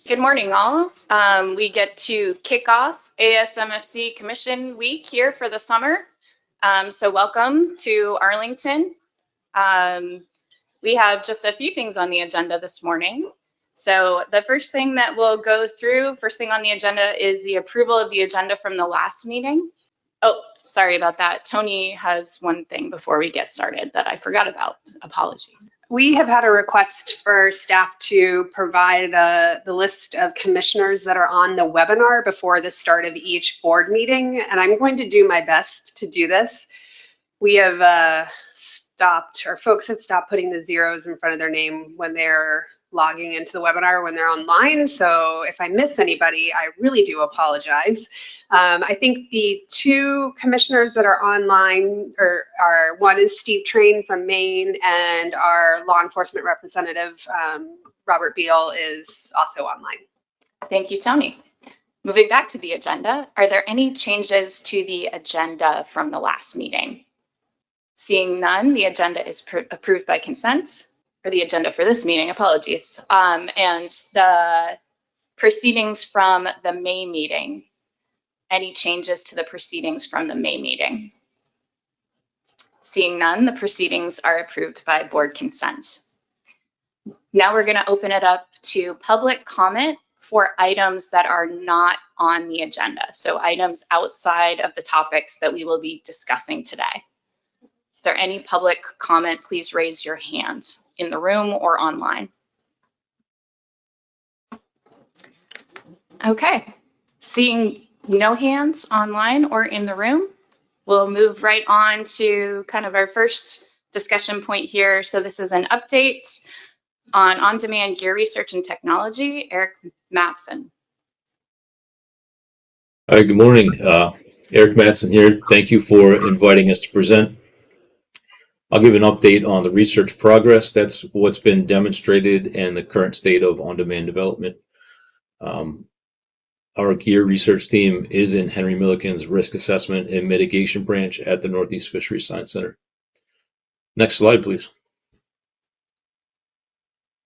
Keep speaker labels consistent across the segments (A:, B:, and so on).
A: Good morning, all. We get to kick off ASMFC Commission Week here for the summer. So welcome to Arlington. We have just a few things on the agenda this morning. So the first thing that we'll go through, first thing on the agenda is the approval of the agenda from the last meeting. Oh, sorry about that. Tony has one thing before we get started that I forgot about. Apologies.
B: We have had a request for staff to provide the list of commissioners that are on the webinar before the start of each board meeting, and I'm going to do my best to do this. We have stopped, or folks have stopped putting the zeros in front of their name when they're logging into the webinar when they're online. So if I miss anybody, I really do apologize. I think the two commissioners that are online are one is Steve Train from Maine, and our law enforcement representative, Robert Beal, is also online.
A: Thank you, Tony. Moving back to the agenda, are there any changes to the agenda from the last meeting? Seeing none, the agenda is approved by consent, or the agenda for this meeting, apologies. And the proceedings from the May meeting, any changes to the proceedings from the May meeting? Seeing none, the proceedings are approved by board consent. Now we're going to open it up to public comment for items that are not on the agenda. So items outside of the topics that we will be discussing today. Is there any public comment? Please raise your hand in the room or online. Okay, seeing no hands online or in the room, we'll move right on to kind of our first discussion point here. So this is an update on on-demand gear research and technology. Eric Matson.
C: Hi, good morning. Eric Matson here. Thank you for inviting us to present. I'll give an update on the research progress. That's what's been demonstrated and the current state of on-demand development. Our gear research team is in Henry Milliken's Risk Assessment and Mitigation Branch at the Northeast Fisheries Science Center. Next slide, please.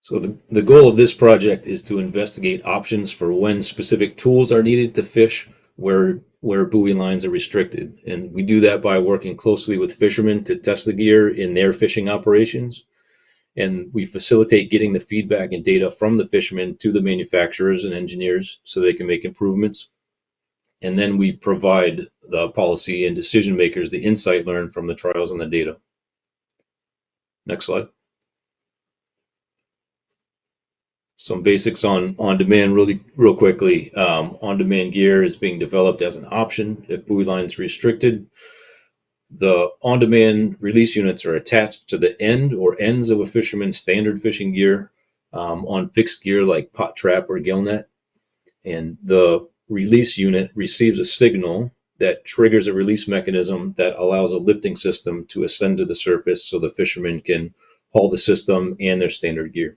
C: So the goal of this project is to investigate options for when specific tools are needed to fish where buoy lines are restricted. And we do that by working closely with fishermen to test the gear in their fishing operations. And we facilitate getting the feedback and data from the fishermen to the manufacturers and engineers so they can make improvements. And then we provide the policy and decision makers the insight learned from the trials and the data. Next slide. Some basics on on-demand real quickly. On-demand gear is being developed as an option if buoy lines restricted. The on-demand release units are attached to the end or ends of a fisherman's standard fishing gear on fixed gear like pot trap or gill net. And the release unit receives a signal that triggers a release mechanism that allows a lifting system to ascend to the surface so the fisherman can haul the system and their standard gear.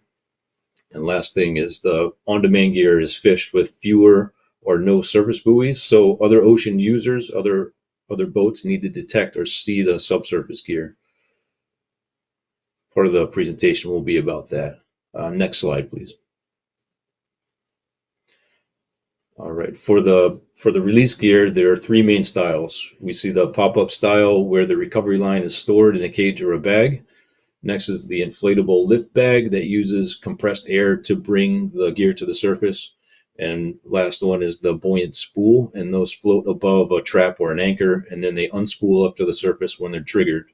C: And last thing is the on-demand gear is fished with fewer or no surface buoys, so other ocean users, other boats need to detect or see the subsurface gear. Part of the presentation will be about that. Next slide, please. All right, for the release gear, there are three main styles. We see the pop-up style where the recovery line is stored in a cage or a bag. Next is the inflatable lift bag that uses compressed air to bring the gear to the surface. And last one is the buoyant spool, and those float above a trap or an anchor, and then they unspool up to the surface when they're triggered.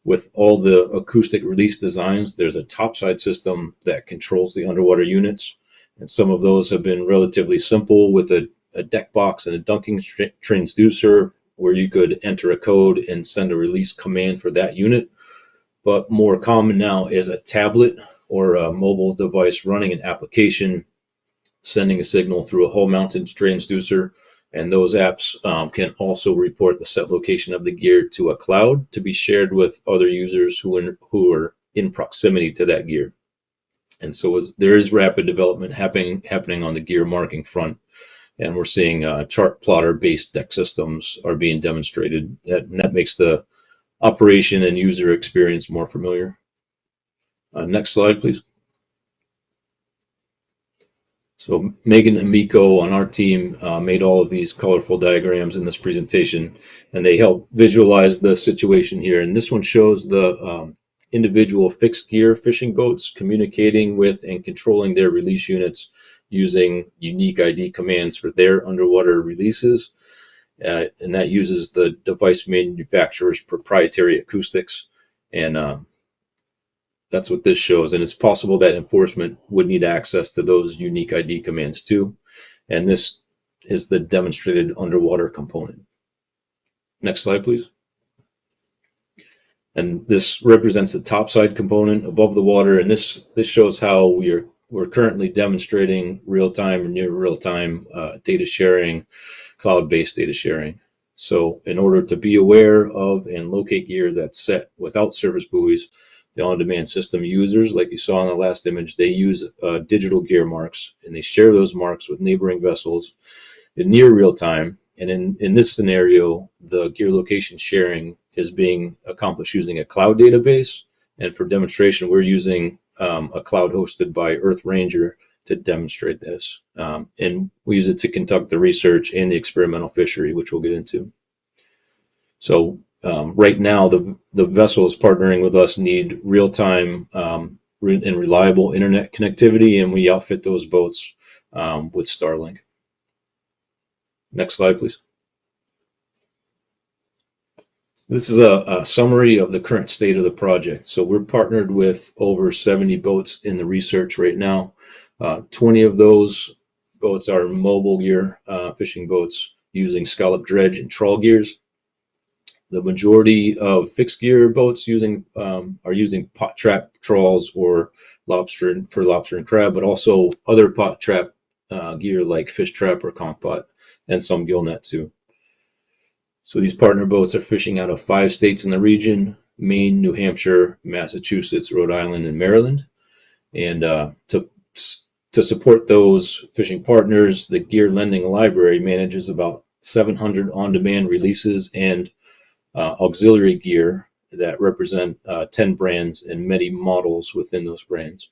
C: With all the acoustic release designs, there's a topside system that controls the underwater units, and some of those have been relatively simple with a deck box and a dunking transducer where you could enter a code and send a release command for that unit. But more common now is a tablet or a mobile device running an application, sending a signal through a hull-mounted transducer, and those apps can also report the set location of the gear to a cloud to be shared with other users who are in proximity to that gear. And so there is rapid development happening on the gear marking front, and we're seeing chart plotter-based deck systems are being demonstrated, and that makes the operation and user experience more familiar. Next slide, please. So Megan and Miko on our team made all of these colorful diagrams in this presentation, and they help visualize the situation here. And this one shows the individual fixed gear fishing boats communicating with and controlling their release units using unique ID commands for their underwater releases. And that uses the device manufacturer's proprietary acoustics. And that's what this shows. And it's possible that enforcement would need access to those unique ID commands too. And this is the demonstrated underwater component. Next slide, please. And this represents the topside component above the water. And this shows how we're currently demonstrating real-time or near real-time data sharing, cloud-based data sharing. So in order to be aware of and locate gear that's set without service buoys, the on-demand system users, like you saw in the last image, they use digital gear marks, and they share those marks with neighboring vessels in near real time. And in this scenario, the gear location sharing is being accomplished using a cloud database. And for demonstration, we're using a cloud hosted by Earth Ranger to demonstrate this. And we use it to conduct the research and the experimental fishery, which we'll get into. So right now, the vessels partnering with us need real-time and reliable internet connectivity, and we outfit those boats with Starlink. Next slide, please. This is a summary of the current state of the project. So we're partnered with over 70 boats in the research right now. 20 of those boats are mobile gear fishing boats using scallop dredge and trawl gears. The majority of fixed gear boats are using pot trap trawls or lobster and crab, but also other pot trap gear like fish trap or conch pot, and some gill net too. So these partner boats are fishing out of 5 states in the region: Maine, New Hampshire, Massachusetts, Rhode Island, and Maryland. And to support those fishing partners, the Gear Lending Library manages about 700 on-demand releases and auxiliary gear that represent 10 brands and many models within those brands.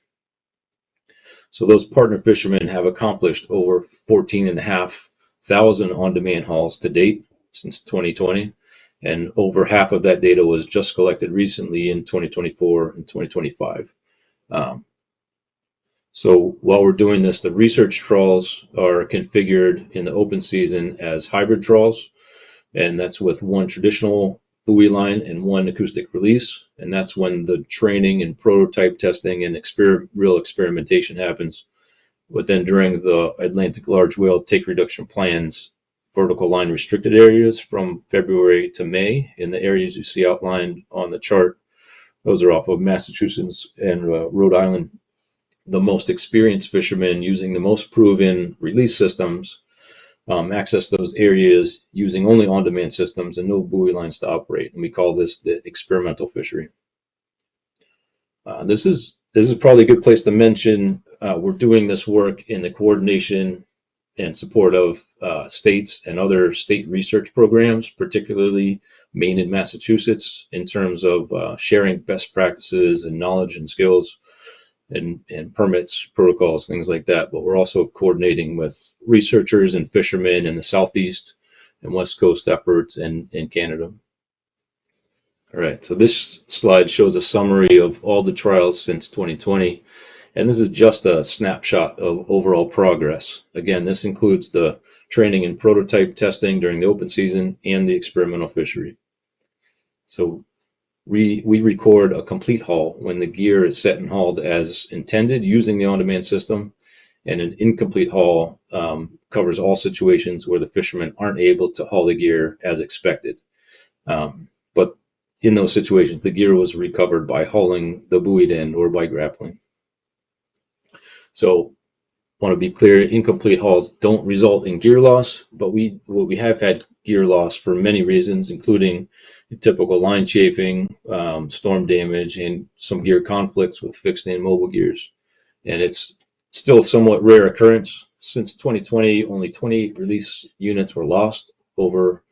C: So those partner fishermen have accomplished over 14,500 on-demand hauls to date since 2020, and over half of that data was just collected recently in 2024 and 2025. So while we're doing this, the research trawls are configured in the open season as hybrid trawls, and that's with one traditional buoy line and one acoustic release, and that's when the training and prototype testing and real experimentation happens. But then during the Atlantic large whale take reduction plans, vertical line restricted areas from February to May, in the areas you see outlined on the chart, those are off of Massachusetts and Rhode Island. The most experienced fishermen using the most proven release systems access those areas using only on-demand systems and no buoy lines to operate, and we call this the experimental fishery. This is probably a good place to mention we're doing this work in the coordination and support of states and other state research programs, particularly Maine and Massachusetts, in terms of sharing best practices and knowledge and skills and permits, protocols, things like that. But we're also coordinating with researchers and fishermen in the Southeast and West Coast efforts and in Canada. All right, so this slide shows a summary of all the trials since 2020. And this is just a snapshot of overall progress. Again, this includes the training and prototype testing during the open season and the experimental fishery. So we record a complete haul when the gear is set and hauled as intended using the on-demand system, and an incomplete haul covers all situations where the fishermen aren't able to haul the gear as expected. But in those situations, the gear was recovered by hauling the buoyed end or by grappling. So want to be clear, incomplete hauls don't result in gear loss, but we have had gear loss for many reasons, including typical line chafing, storm damage, and some gear conflicts with fixed and mobile gears. And it's still a somewhat rare occurrence. Since 2020, only 28 release units were lost over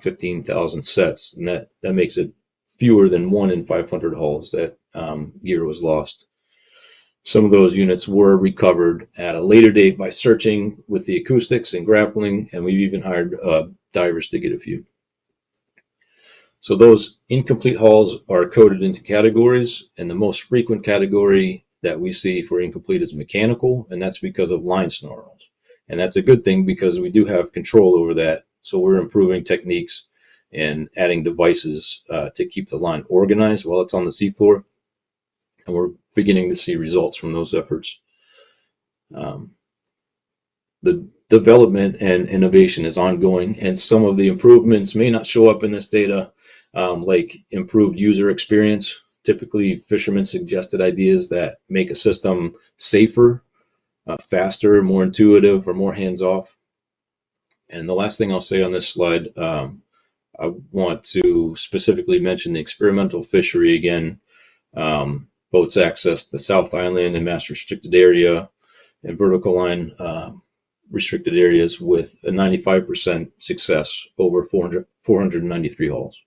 C: 15,000 sets, and that makes it fewer than 1 in 500 hauls that gear was lost. Some of those units were recovered at a later date by searching with the acoustics and grappling, and we've even hired divers to get a few. So those incomplete hulls are coded into categories, and the most frequent category that we see for incomplete is mechanical, and that's because of line snarls. And that's a good thing because we do have control over that. So we're improving techniques and adding devices to keep the line organized while it's on the seafloor. And we're beginning to see results from those efforts. The development and innovation is ongoing, and some of the improvements may not show up in this data, like improved user experience. Typically, fishermen suggested ideas that make a system safer, faster, more intuitive, or more hands-off. And the last thing I'll say on this slide, I want to specifically mention the experimental fishery again. Boats access the South Island and Mass Restricted Area and vertical line restricted areas with a 95% success over 493 hulls.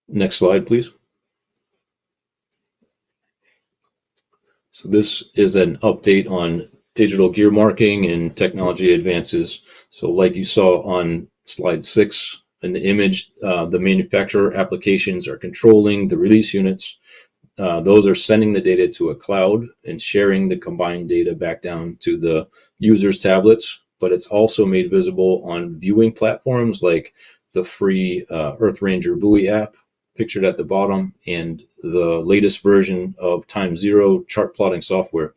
C: Next slide, please. So this is an update on digital gear marking and technology advances. So like you saw on slide 6 in the image, the manufacturer applications are controlling the release units. Those are sending the data to a cloud and sharing the combined data back down to the user's tablets, but it's also made visible on viewing platforms like the free Earth Ranger buoy app pictured at the bottom and the latest version of Time Zero chart plotting software.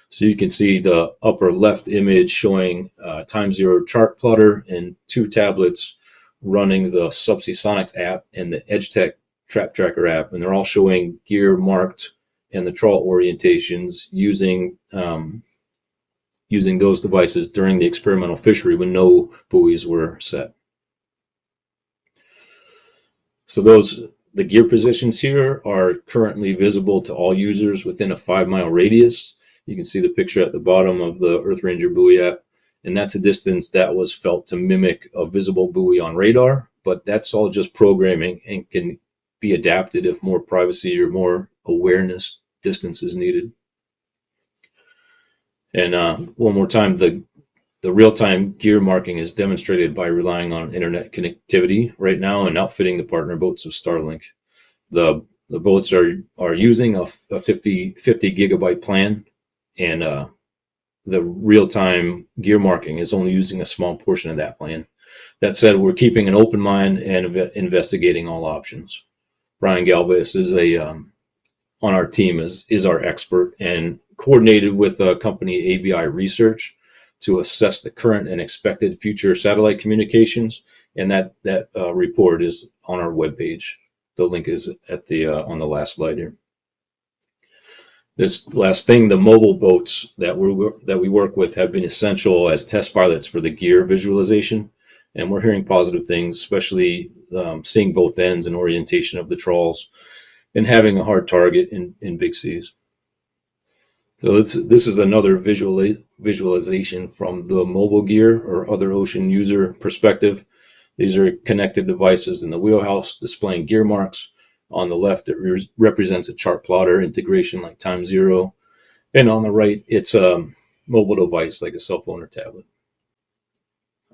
C: So you can see the upper left image showing Time Zero chart plotter and 2 tablets running the Subsea Sonics app and the EdgeTech Trap Tracker app, and they're all showing gear marked and the trawl orientations using those devices during the experimental fishery when no buoys were set. So the gear positions here are currently visible to all users within a 5-mile radius. You can see the picture at the bottom of the Earth Ranger buoy app, and that's a distance that was felt to mimic a visible buoy on radar, but that's all just programming and can be adapted if more privacy or more awareness distance is needed. And one more time, the real-time gear marking is demonstrated by relying on internet connectivity right now and outfitting the partner boats of Starlink. The boats are using a 50 gigabyte plan, and the real-time gear marking is only using a small portion of that plan. That said, we're keeping an open mind and investigating all options. Brian Galvez is on our team is our expert and coordinated with company ABI Research to assess the current and expected future satellite communications, and that report is on our webpage. The link is at the on the last slide here. This last thing, the mobile boats that we work with have been essential as test pilots for the gear visualization, and we're hearing positive things, especially seeing both ends and orientation of the trawls and having a hard target in big seas. So this is another visualization from the mobile gear or other ocean user perspective. These are connected devices in the wheelhouse displaying gear marks. On the left, it represents a chart plotter integration like Time Zero. And on the right, it's a mobile device like a cell phone or tablet.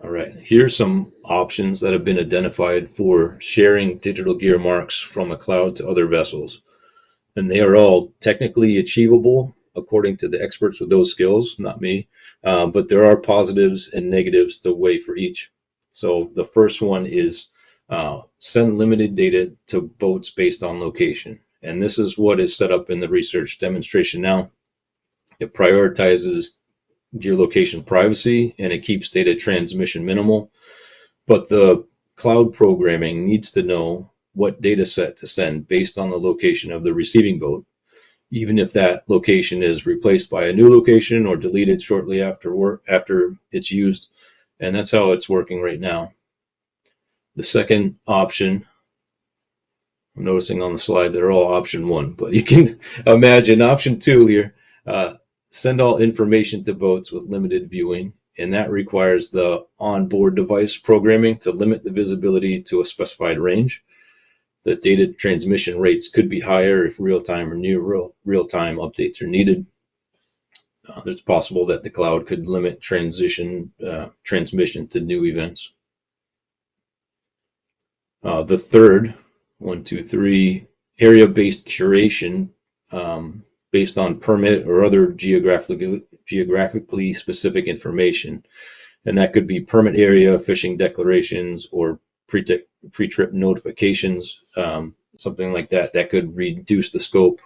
C: All right, here's some options that have been identified for sharing digital gear marks from a cloud to other vessels. And they are all technically achievable according to the experts with those skills, not me. But there are positives and negatives to weigh for each. So the first one is send limited data to boats based on location. And this is what is set up in the research demonstration now. It prioritizes geolocation privacy and it keeps data transmission minimal. But the cloud programming needs to know what data set to send based on the location of the receiving boat, even if that location is replaced by a new location or deleted shortly after it's used. And that's how it's working right now. The second option, I'm noticing on the slide they're all option 1, but you can imagine option 2 here, send all information to boats with limited viewing, and that requires the onboard device programming to limit the visibility to a specified range. The data transmission rates could be higher if real-time or near real-time updates are needed. It's possible that the cloud could limit transmission to new events. The third, 1, 2, 3, area-based curation based on permit or other geographically specific information. And that could be permit area, fishing declarations, or pre-trip notifications, something like that. That could reduce the scope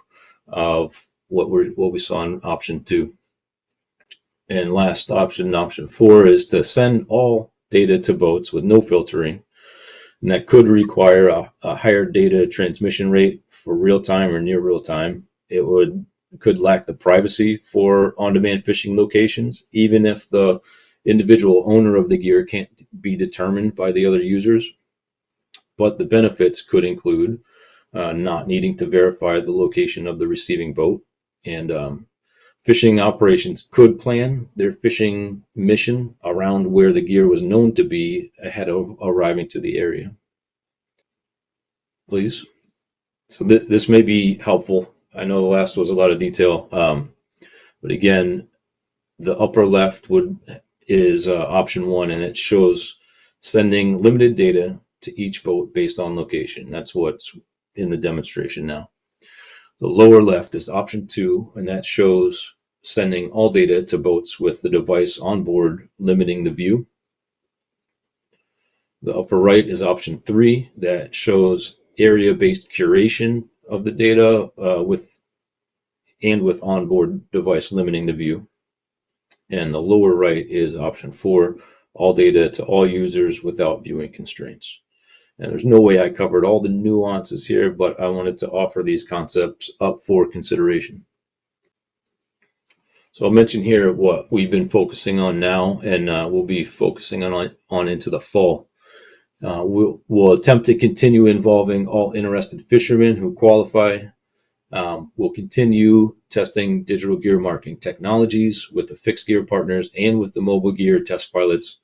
C: of what we saw in option 2. And last option, option 4, is to send all data to boats with no filtering. And that could require a higher data transmission rate for real-time or near real-time. It could lack the privacy for on-demand fishing locations, even if the individual owner of the gear can't be determined by the other users. But the benefits could include not needing to verify the location of the receiving boat, and fishing operations could plan their fishing mission around where the gear was known to be ahead of arriving to the area. Please. So this may be helpful. I know the last was a lot of detail, but again, the upper left is option 1, and it shows sending limited data to each boat based on location. That's what's in the demonstration now. The lower left is option 2, and that shows sending all data to boats with the device on board, limiting the view. The upper right is option 3, that shows area-based curation of the data with onboard device limiting the view. And the lower right is option 4, all data to all users without viewing constraints. And there's no way I covered all the nuances here, but I wanted to offer these concepts up for consideration. So I'll mention here what we've been focusing on now, and we'll be focusing on into the fall. We'll attempt to continue involving all interested fishermen who qualify. We'll continue testing digital gear marking technologies with the fixed gear partners and with the mobile gear test pilots.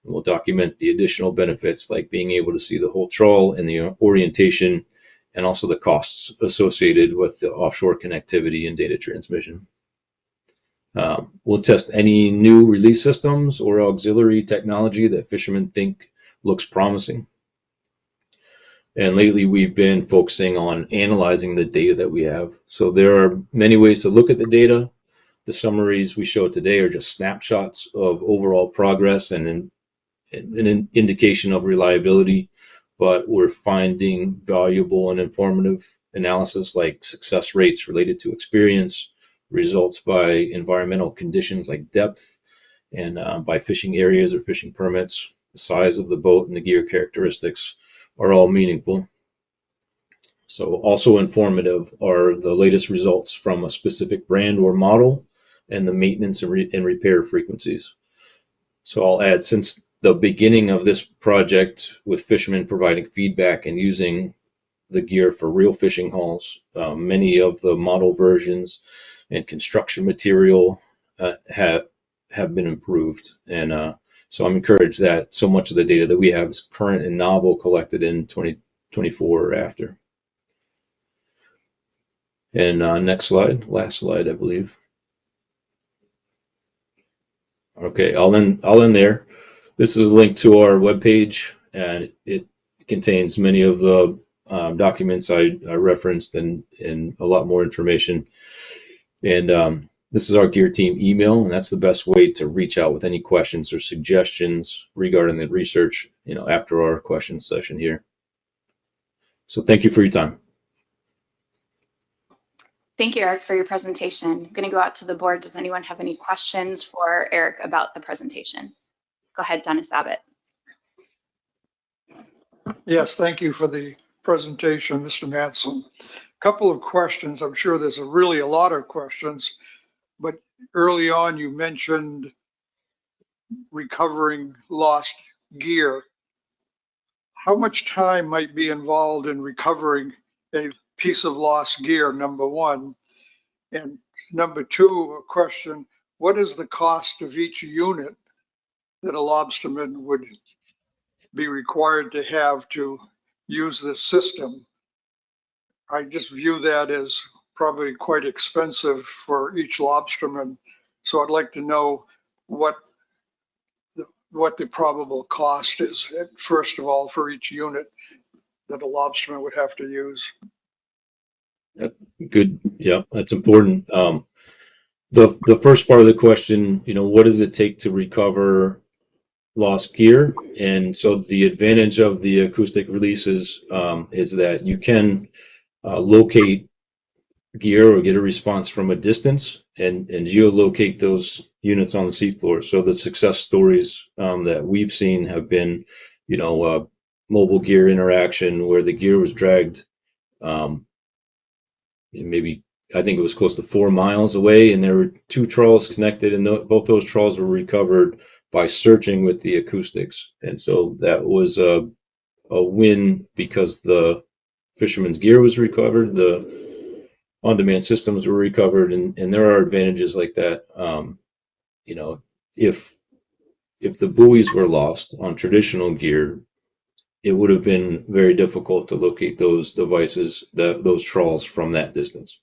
C: And we'll document the additional benefits like being able to see the whole trawl and the orientation, and also the costs associated with the offshore connectivity and data transmission. We'll test any new release systems or auxiliary technology that fishermen think looks promising. And lately we've been focusing on analyzing the data that we have. So there are many ways to look at the data. The summaries we show today are just snapshots of overall progress and an indication of reliability, but we're finding valuable and informative analysis like success rates related to experience, results by environmental conditions like depth, and by fishing areas or fishing permits. The size of the boat and the gear characteristics are all meaningful. So also informative are the latest results from a specific brand or model and the maintenance and repair frequencies. So I'll add, since the beginning of this project with fishermen providing feedback and using the gear for real fishing hauls, many of the model versions and construction material have been improved. And so I'm encouraged that so much of the data that we have is current and novel, collected in 2024 or after. And next slide, last slide, I believe. Okay, I'll end there. This is a link to our webpage, and it contains many of the documents I referenced and a lot more information. And this is our gear team email, and that's the best way to reach out with any questions or suggestions regarding the research, after our question session here. So thank you for your time.
A: Thank you, Eric, for your presentation. I'm going to go out to the board. Does anyone have any questions for Eric about the presentation? Go ahead, Dennis Abbott.
D: Yes, thank you for the presentation, Mr. Matson. A couple of questions. I'm sure there's really a lot of questions, but early on you mentioned recovering lost gear. How much time might be involved in recovering a piece of lost gear, number one? And number two, a question, what is the cost of each unit that a lobsterman would be required to have to use this system? I just view that as probably quite expensive for each lobsterman. So I'd like to know what what the probable cost is, first of all, for each unit that a lobsterman would have to use.
C: Good. Yeah, that's important. The first part of the question, what does it take to recover lost gear? And so the advantage of the acoustic releases is that you can locate gear or get a response from a distance and geolocate those units on the seafloor. So the success stories that we've seen have been, mobile gear interaction where the gear was dragged maybe, I think it was close to 4 miles away, and there were 2 trawls connected, and both those trawls were recovered by searching with the acoustics. And so that was a win because the fisherman's gear was recovered, the on-demand systems were recovered, and there are advantages like that. If the buoys were lost on traditional gear, it would have been very difficult to locate those devices, those trawls from that distance.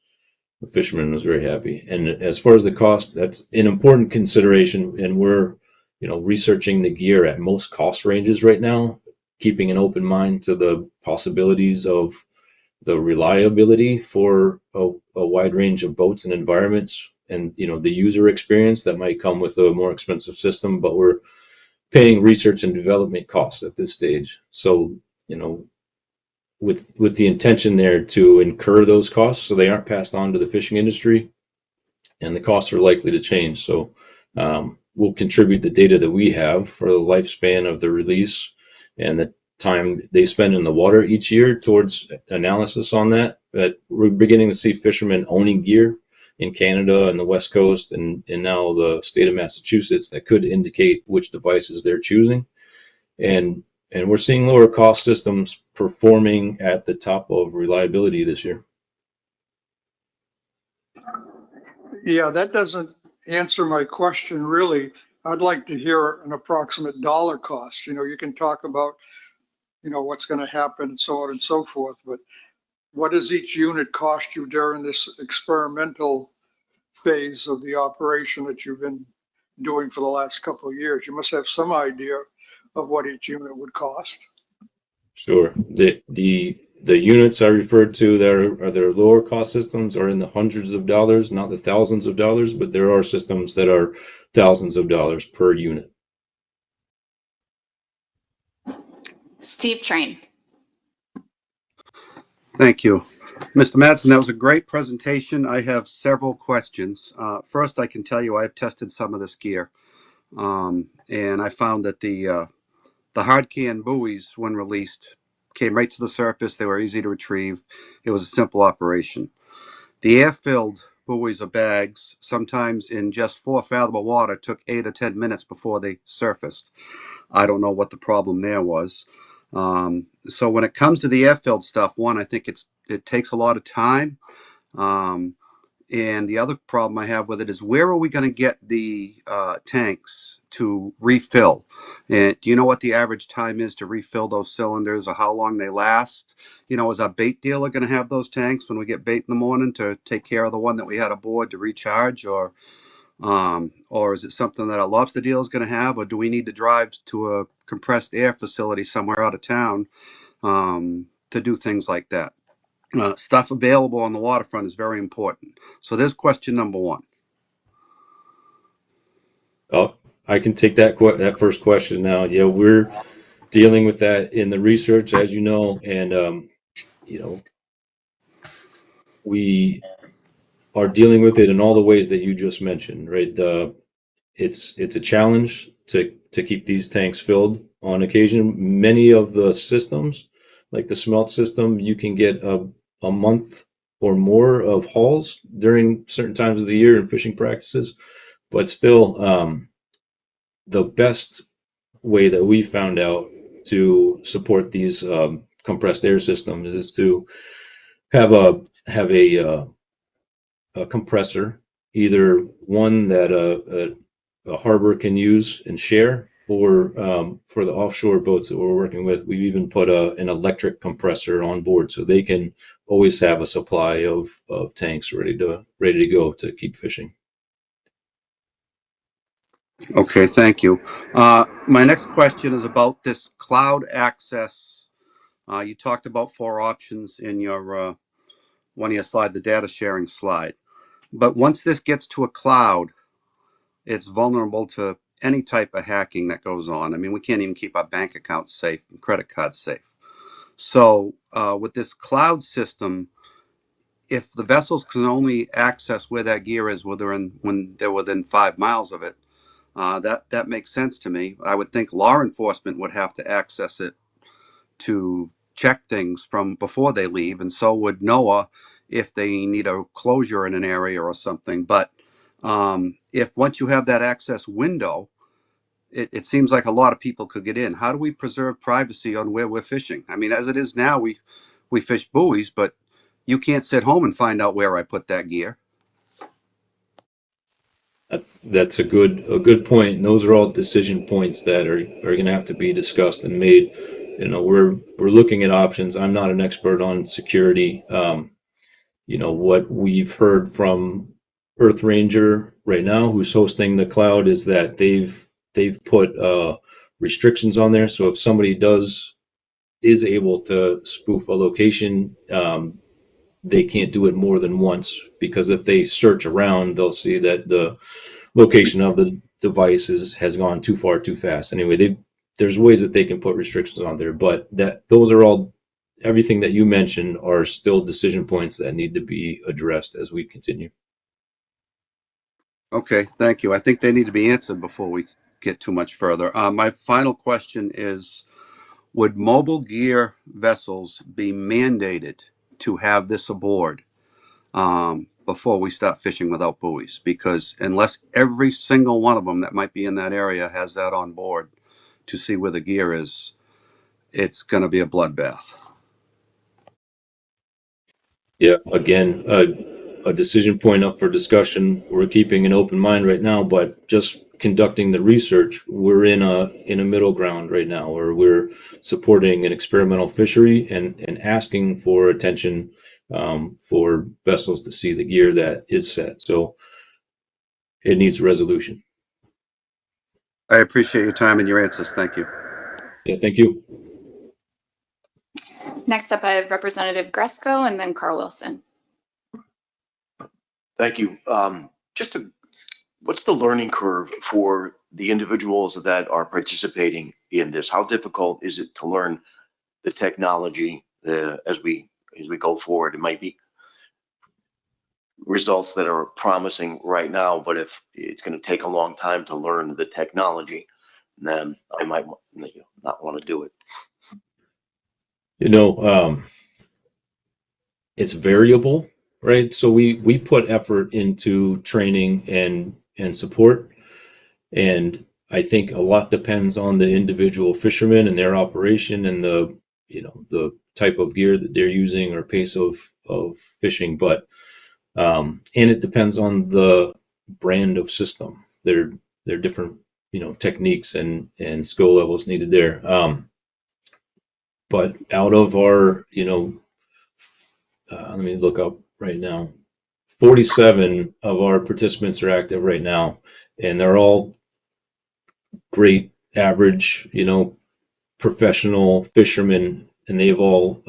C: The fisherman was very happy. And as far as the cost, that's an important consideration. And we're, researching the gear at most cost ranges right now, keeping an open mind to the possibilities of the reliability for a wide range of boats and environments, and the user experience that might come with a more expensive system. But we're paying research and development costs at this stage. So, with the intention there to incur those costs so they aren't passed on to the fishing industry, and the costs are likely to change. So we'll contribute the data that we have for the lifespan of the release and the time they spend in the water each year towards analysis on that. But we're beginning to see fishermen owning gear in Canada and the West Coast and now the state of Massachusetts that could indicate which devices they're choosing. And we're seeing lower cost systems performing at the top of reliability this year.
D: Yeah, that doesn't answer my question really. I'd like to hear an approximate dollar cost. You can talk about, what's going to happen and so on and so forth, but what does each unit cost you during this experimental phase of the operation that you've been doing for the last couple of years? You must have some idea of what each unit would cost.
C: Sure. The units I referred to that are their lower cost systems are in the hundreds of dollars, not the thousands of dollars, but there are systems that are thousands of dollars per unit.
A: Steve Train.
E: Thank you. Mr. Madsen, that was a great presentation. I have several questions. First, I can tell you I've tested some of this gear, and I found that the hard can buoys, when released, came right to the surface. They were easy to retrieve. It was a simple operation. The air-filled buoys or bags, sometimes in just 4 fathom of water, took 8 or 10 minutes before they surfaced. I don't know what the problem there was. So when it comes to the air-filled stuff, one, I think it takes a lot of time. And the other problem I have with it is, where are we going to get the tanks to refill? And do you know what the average time is to refill those cylinders, or how long they last? Is our bait dealer going to have those tanks when we get bait in the morning to take care of the one that we had aboard to recharge? Or is it something that our lobster dealer is going to have? Or do we need to drive to a compressed air facility somewhere out of town to do things like that? Stuff available on the waterfront is very important. So there's question number one.
C: Oh, I can take that first question now. Yeah, we're dealing with that in the research, as you know, and we are dealing with it in all the ways that you just mentioned, right? It's a challenge to keep these tanks filled on occasion. Many of the systems, like the smelt system, you can get a month or more of hauls during certain times of the year in fishing practices, but still, the best way that we found out to support these compressed air systems is to have a compressor, either one that a harbor can use and share, or for the offshore boats that we're working with, we've even put an electric compressor on board so they can always have a supply of tanks ready to go to keep fishing.
E: Okay, thank you. My next question is about this cloud access. You talked about 4 options in your one of your slide, the data sharing slide. But once this gets to a cloud, it's vulnerable to any type of hacking that goes on. I mean, we can't even keep our bank accounts safe and credit cards safe. So with this cloud system, if the vessels can only access where that gear is when they're within 5 miles of it, that makes sense to me. I would think law enforcement would have to access it to check things from before they leave, and so would NOAA if they need a closure in an area or something. But if once you have that access window, it seems like a lot of people could get in. How do we preserve privacy on where we're fishing? I mean, as it is now, we fish buoys, but you can't sit home and find out where I put that gear.
C: That's a good point. And those are all decision points that are going to have to be discussed and made. You know, we're looking at options. I'm not an expert on security. You know, what we've heard from Earth Ranger right now, who's hosting the cloud, is that they've put restrictions on there. So if somebody is able to spoof a location, they can't do it more than once, because if they search around, they'll see that the location of the devices has gone too far too fast. Anyway, there's ways that they can put restrictions on there, but those are all, everything that you mentioned are still decision points that need to be addressed as we continue.
E: Okay, thank you. I think they need to be answered before we get too much further. My final question is, would mobile gear vessels be mandated to have this aboard before we start fishing without buoys? Because unless every single one of them that might be in that area has that on board to see where the gear is, it's going to be a bloodbath.
C: Yeah, again, a decision point up for discussion. We're keeping an open mind right now, but just conducting the research, we're in a middle ground right now where we're supporting an experimental fishery and asking for attention for vessels to see the gear that is set. So it needs resolution.
E: I appreciate your time and your answers. Thank you.
C: Yeah, thank you.
A: Next up, I have Representative Gresko and then Carl Wilson.
F: Thank you. What's the learning curve for the individuals that are participating in this? How difficult is it to learn the technology as we go forward? It might be results that are promising right now, but if it's going to take a long time to learn the technology, then I might not want to do it.
C: You know, it's variable, right? So we put effort into training and support, and I think a lot depends on the individual fishermen and their operation and the type of gear that they're using or pace of fishing. But and it depends on the brand of system. There are different techniques and skill levels needed there. But out of our let me look up right now. 47 of our participants are active right now, and they're all great, average, professional fishermen, and they've all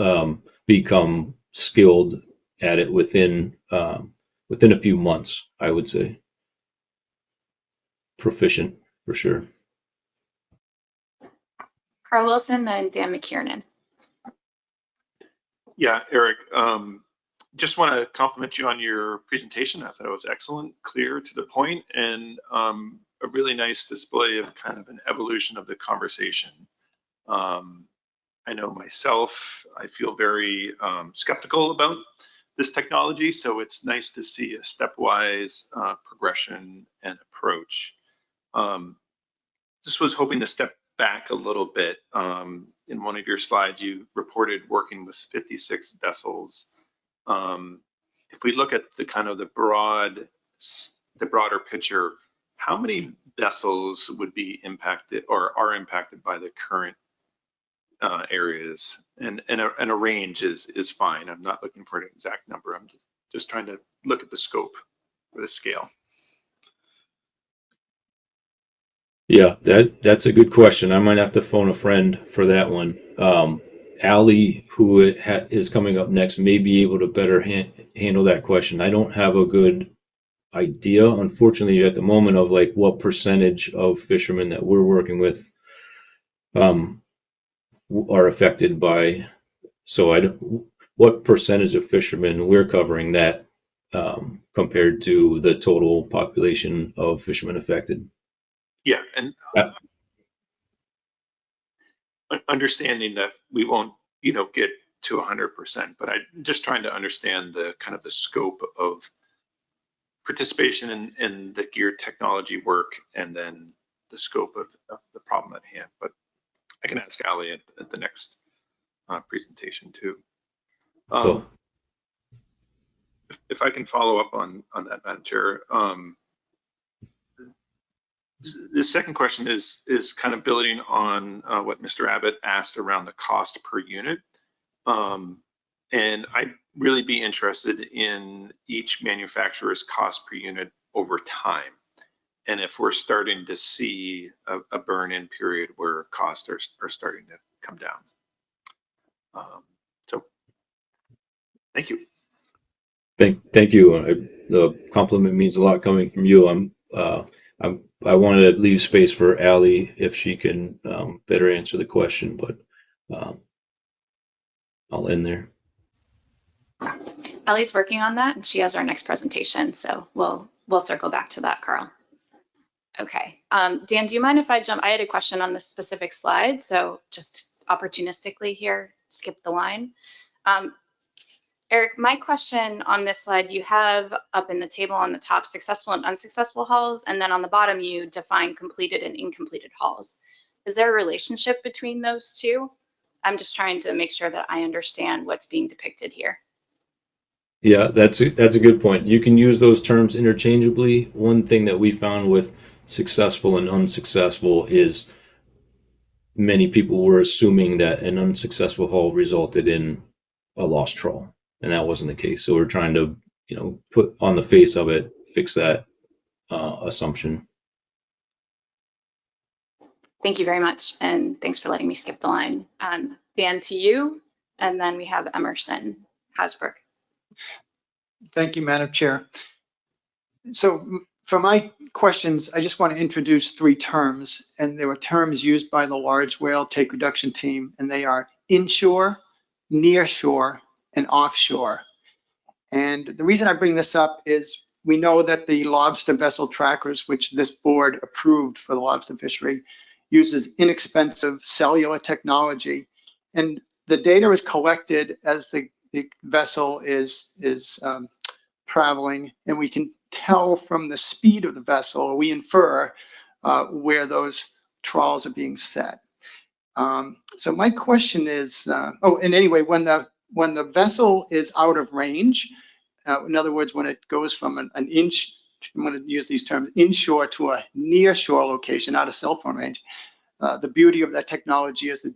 C: become skilled at it within a few months, I would say. Proficient for sure.
A: Carl Wilson, then Dan McKiernan.
G: Yeah, Eric, just want to compliment you on your presentation. I thought it was excellent, clear, to the point, and a really nice display of kind of an evolution of the conversation. I know myself, I feel very skeptical about this technology, so it's nice to see a stepwise progression and approach. Just was hoping to step back a little bit. In one of your slides, you reported working with 56 vessels. If we look at the kind of the broader picture, how many vessels would be impacted or are impacted by the current areas? And a range is fine. I'm not looking for an exact number. I'm just trying to look at the scope or the scale.
C: Yeah, that's a good question. I might have to phone a friend for that one. Allie, who is coming up next, may be able to better handle that question. I don't have a good idea, unfortunately, at the moment of like what percentage of fishermen that we're working with are affected by. So what percentage of fishermen we're covering that compared to the total population of fishermen affected.
G: Yeah, and understanding that we won't, get to 100%, but I'm just trying to understand the kind of the scope of participation in the gear technology work and then the scope of the problem at hand. But I can ask Ali at the next presentation too.
C: Cool.
G: If I can follow up on that, Madam Chair. The second question is kind of building on what Mr. Abbott asked around the cost per unit. And I'd really be interested in each manufacturer's cost per unit over time. And if we're starting to see a burn-in period where costs are starting to come down. So thank you.
C: Thank you. The compliment means a lot coming from you. I wanted to leave space for Allie if she can better answer the question, but I'll end there.
A: Ellie's working on that, and she has our next presentation, so we'll circle back to that, Carl. Okay, Dan, do you mind if I jump? I had a question on this specific slide, so just opportunistically here, skip the line. Eric, my question on this slide, you have up in the table on the top successful and unsuccessful hauls, and then on the bottom you define completed and incompleted hauls. Is there a relationship between those two? I'm just trying to make sure that I understand what's being depicted here.
C: Yeah, that's a good point. You can use those terms interchangeably. One thing that we found with successful and unsuccessful is many people were assuming that an unsuccessful haul resulted in a lost trawl, and that wasn't the case. So we're trying to, put on the face of it, fix that assumption.
A: Thank you very much, and thanks for letting me skip the line. Dan, to you, and then we have Emerson Hasbrook.
H: Thank you, Madam Chair. So for my questions, I just want to introduce three terms, and they were terms used by the large whale take reduction team, and they are inshore, nearshore, and offshore. And the reason I bring this up is we know that the lobster vessel trackers, which this board approved for the lobster fishery, uses inexpensive cellular technology, and the data is collected as the vessel is traveling, and we can tell from the speed of the vessel, we infer where those trawls are being set. So my question is, and anyway, when the vessel is out of range, in other words, when it goes from an inch, I'm going to use these terms, inshore to a near shore location, out of cell phone range, the beauty of that technology is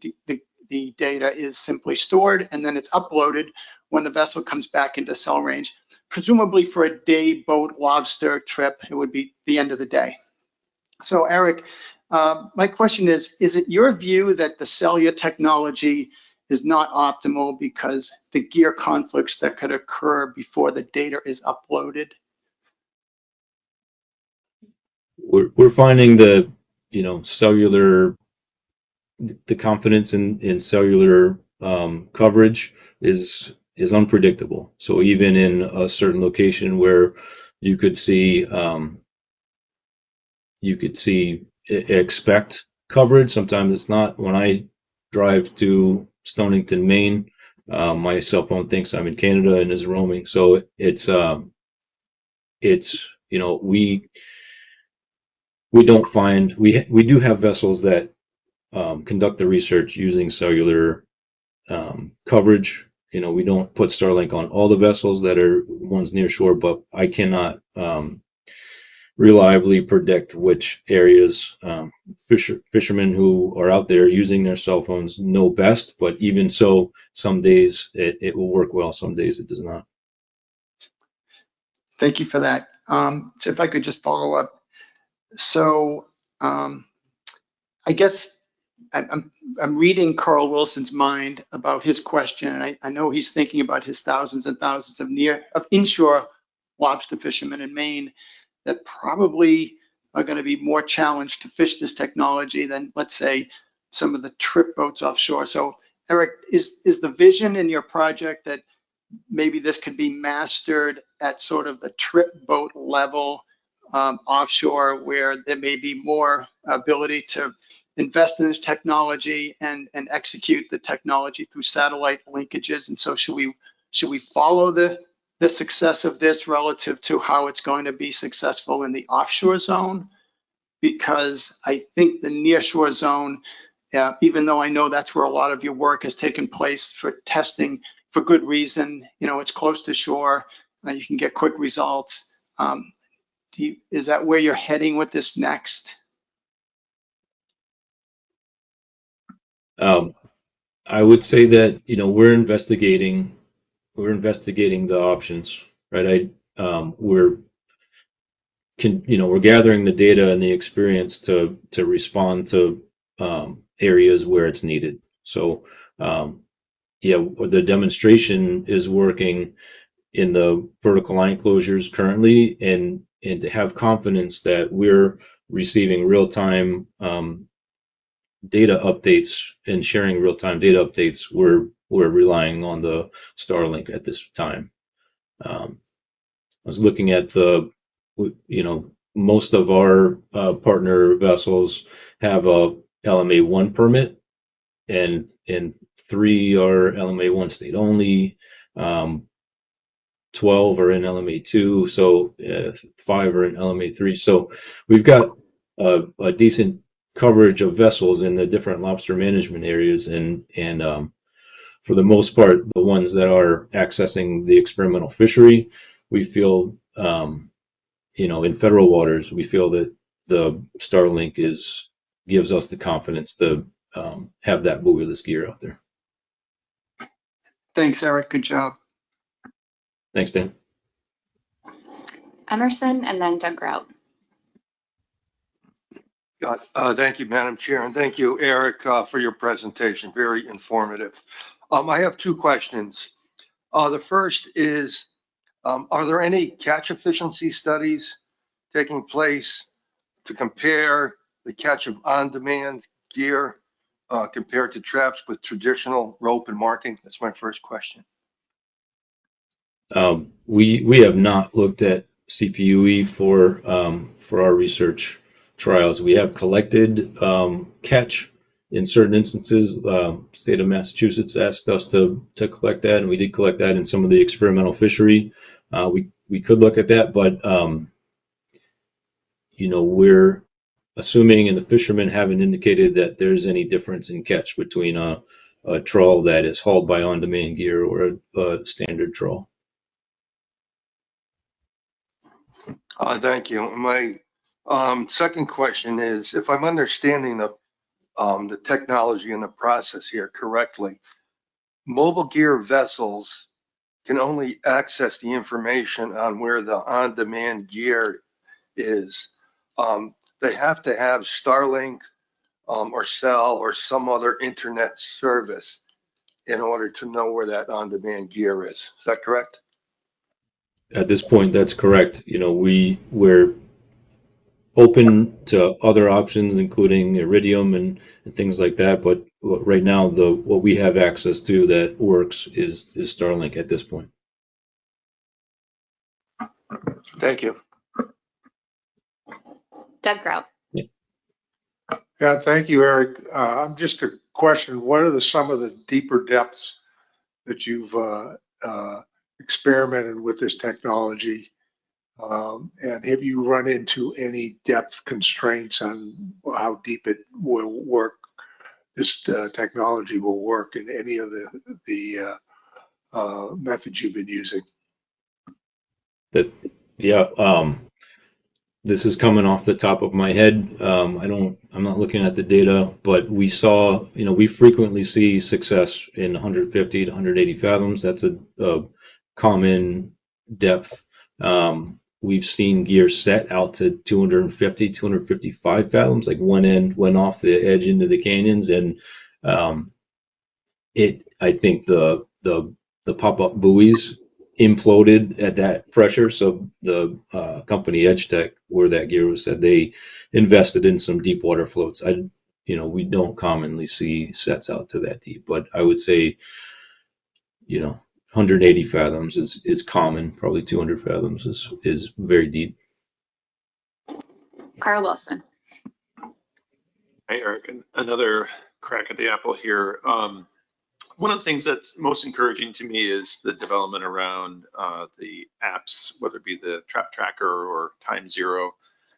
H: the data is simply stored and then it's uploaded when the vessel comes back into cell range. Presumably for a day boat lobster trip, it would be the end of the day. So Eric, my question is it your view that the cellular technology is not optimal because the gear conflicts that could occur before the data is uploaded?
C: We're finding the cellular, the confidence in cellular coverage is unpredictable. So even in a certain location where you could see expect coverage, sometimes it's not. When I drive to Stonington, Maine, my cell phone thinks I'm in Canada and is roaming. So we don't find, we do have vessels that conduct the research using cellular coverage. We don't put Starlink on all the vessels that are ones near shore, but I cannot reliably predict which areas fishermen who are out there using their cell phones know best. But even so, some days it will work well, some days it does not.
H: Thank you for that. So if I could just follow up. So I guess I'm reading Carl Wilson's mind about his question, and I know he's thinking about his thousands and thousands of inshore lobster fishermen in Maine that probably are going to be more challenged to fish this technology than, let's say, some of the trip boats offshore. So, Eric, is the vision in your project that maybe this could be mastered at sort of the trip boat level offshore, where there may be more ability to invest in this technology and execute the technology through satellite linkages? And so should we follow the success of this relative to how it's going to be successful in the offshore zone? Because I think the nearshore zone, even though I know that's where a lot of your work has taken place for testing for good reason, it's close to shore, you can get quick results. Is that where you're heading with this next?
C: I would say that we're investigating the options, right? We're gathering the data and the experience to respond to areas where it's needed. So the demonstration is working in the vertical line closures currently, and to have confidence that we're receiving real-time data updates and sharing real-time data updates, we're relying on the Starlink at this time. I was looking at most of our partner vessels have a LMA1 permit, and 3 are LMA1 state only. 12 are in LMA2, so 5 are in LMA3. So we've got a decent coverage of vessels in the different lobster management areas, and for the most part, the ones that are accessing the experimental fishery, we feel, in federal waters, we feel that the Starlink gives us the confidence to have that buoyless gear out there.
H: Thanks, Eric. Good job.
C: Thanks, Dan.
A: Emerson and then Doug Grout.
I: Thank you, Madam Chair, and thank you, Eric, for your presentation. Very informative. I have 2 questions. The first is, are there any catch efficiency studies taking place to compare the catch of on-demand gear compared to traps with traditional rope and marking? That's my first question.
C: We have not looked at CPUE for our research trials. We have collected catch in certain instances. State of Massachusetts asked us to collect that, and we did collect that in some of the experimental fishery. We could look at that, but we're assuming, and the fishermen haven't indicated that there's any difference in catch between a trawl that is hauled by on-demand gear or a standard trawl.
I: Thank you. My second question is, if I'm understanding the technology and the process here correctly, mobile gear vessels can only access the information on where the on-demand gear is. They have to have Starlink or cell or some other internet service in order to know where that on-demand gear is. Is that correct?
C: At this point, that's correct. We're open to other options, including Iridium and things like that. But right now, what we have access to that works is Starlink at this point.
I: Thank you.
A: Doug Grout.
D: Yeah, thank you, Eric. Just a question. What are some of the deeper depths that you've experimented with this technology? And have you run into any depth constraints on how deep it will work? This technology will work in any of the methods you've been using?
C: this is coming off the top of my head. I'm not looking at the data, but we saw, we frequently see success in 150 to 180 fathoms. That's a common depth. We've seen gear set out to 250, 255 fathoms, like one end went off the edge into the canyons. And I think the pop-up buoys imploded at that pressure. So the company Edge Tech, where that gear was said, they invested in some deep water floats. We don't commonly see sets out to that deep, but I would say, 180 fathoms is common. Probably 200 fathoms is very deep.
A: Carl Wilson.
G: Hey, Eric, another crack at the apple here. One of the things that's most encouraging to me is the development around the apps, whether it be the Trap Tracker or Time Zero,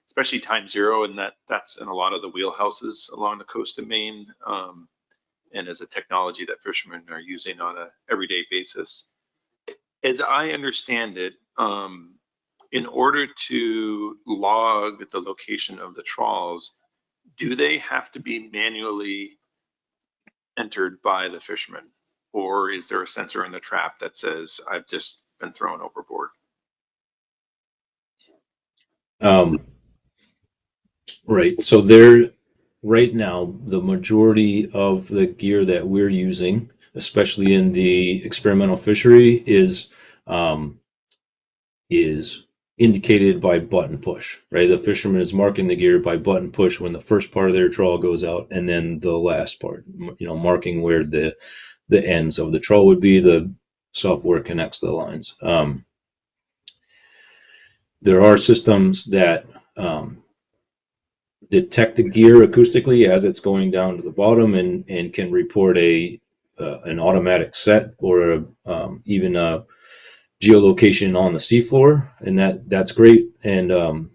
G: especially Time Zero, and that's in a lot of the wheelhouses along the coast of Maine, and as a technology that fishermen are using on an everyday basis. As I understand it, in order to log the location of the trawls, do they have to be manually entered by the fisherman, or is there a sensor in the trap that says I've just been thrown overboard?
C: Right. So right now, the majority of the gear that we're using, especially in the experimental fishery, is indicated by button push, right? The fisherman is marking the gear by button push when the first part of their trawl goes out, and then the last part, marking where the ends of the trawl would be. The software connects the lines. There are systems that detect the gear acoustically as it's going down to the bottom and can report an automatic set or even a geolocation on the seafloor, and that's great. And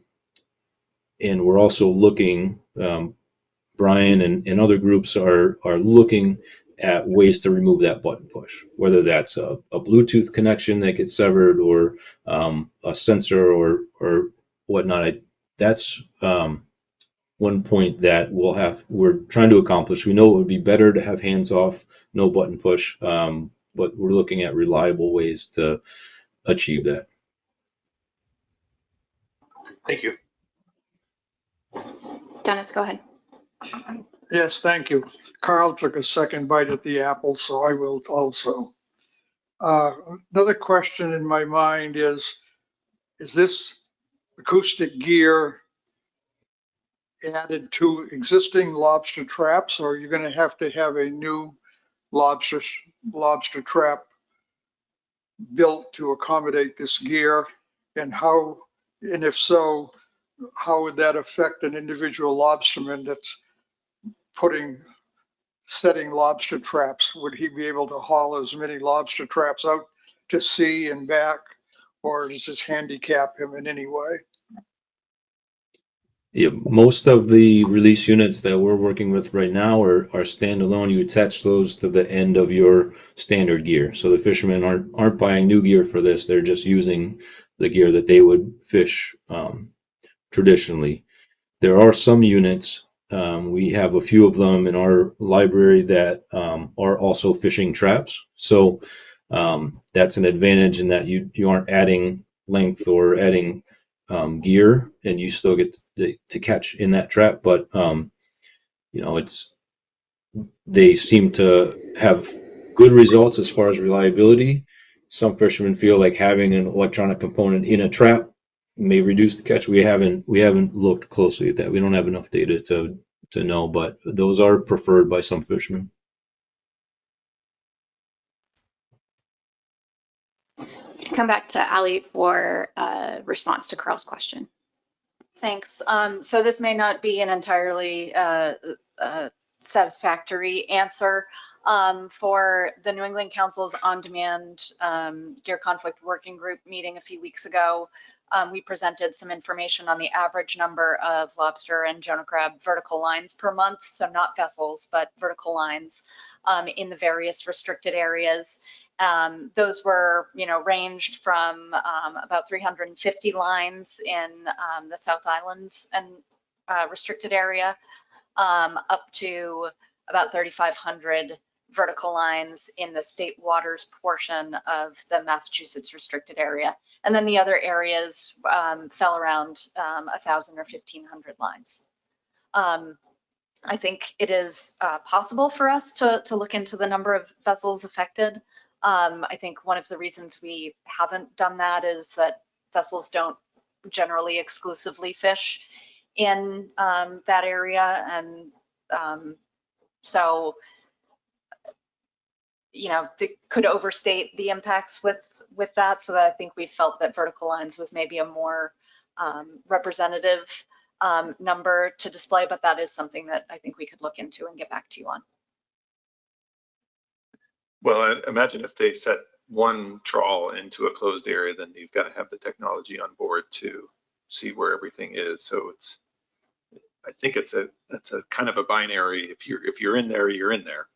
C: we're also looking, Brian and other groups are looking at ways to remove that button push, whether that's a Bluetooth connection that gets severed or a sensor or whatnot. That's one point that we're trying to accomplish. We know it would be better to have hands off, no button push, but we're looking at reliable ways to achieve that.
G: Thank you.
A: Dennis, go ahead.
D: Yes, thank you. Carl took a second bite at the apple, so I will also. Another question in my mind is this acoustic gear added to existing lobster traps, or are you going to have a new lobster trap built to accommodate this gear? And if so, how would that affect an individual lobsterman that's setting lobster traps? Would he be able to haul as many lobster traps out to sea and back, or does this handicap him in any way?
C: Yeah, most of the release units that we're working with right now are standalone. You attach those to the end of your standard gear. So the fishermen aren't buying new gear for this. They're just using the gear that they would fish traditionally. There are some units, we have a few of them in our library that are also fishing traps. So that's an advantage in that you aren't adding length or adding gear, and you still get to catch in that trap. But they seem to have good results as far as reliability. Some fishermen feel like having an electronic component in a trap may reduce the catch. We haven't looked closely at that. We don't have enough data to know, but those are preferred by some fishermen.
A: Come back to Ali for a response to Carl's question.
J: Thanks. So this may not be an entirely satisfactory answer. For the New England Council's on-demand gear conflict working group meeting a few weeks ago, we presented some information on the average number of lobster and Jonah crab vertical lines per month, so not vessels, but vertical lines in the various restricted areas. Those were, ranged from about 350 lines in the South Islands and restricted area, up to about 3,500 vertical lines in the state waters portion of the Massachusetts restricted area. And then the other areas fell around 1,000 or 1,500 lines. I think it is possible for us to look into the number of vessels affected. I think one of the reasons we haven't done that is that vessels don't generally exclusively fish in that area. And so, they could overstate the impacts with that. So that I think we felt that vertical lines was maybe a more representative number to display, but that is something that I think we could look into and get back to you on.
G: Well, I imagine if they set one trawl into a closed area, then you've got to have the technology on board to see where everything is. So I think it's a kind of a binary. If you're in there, you're in there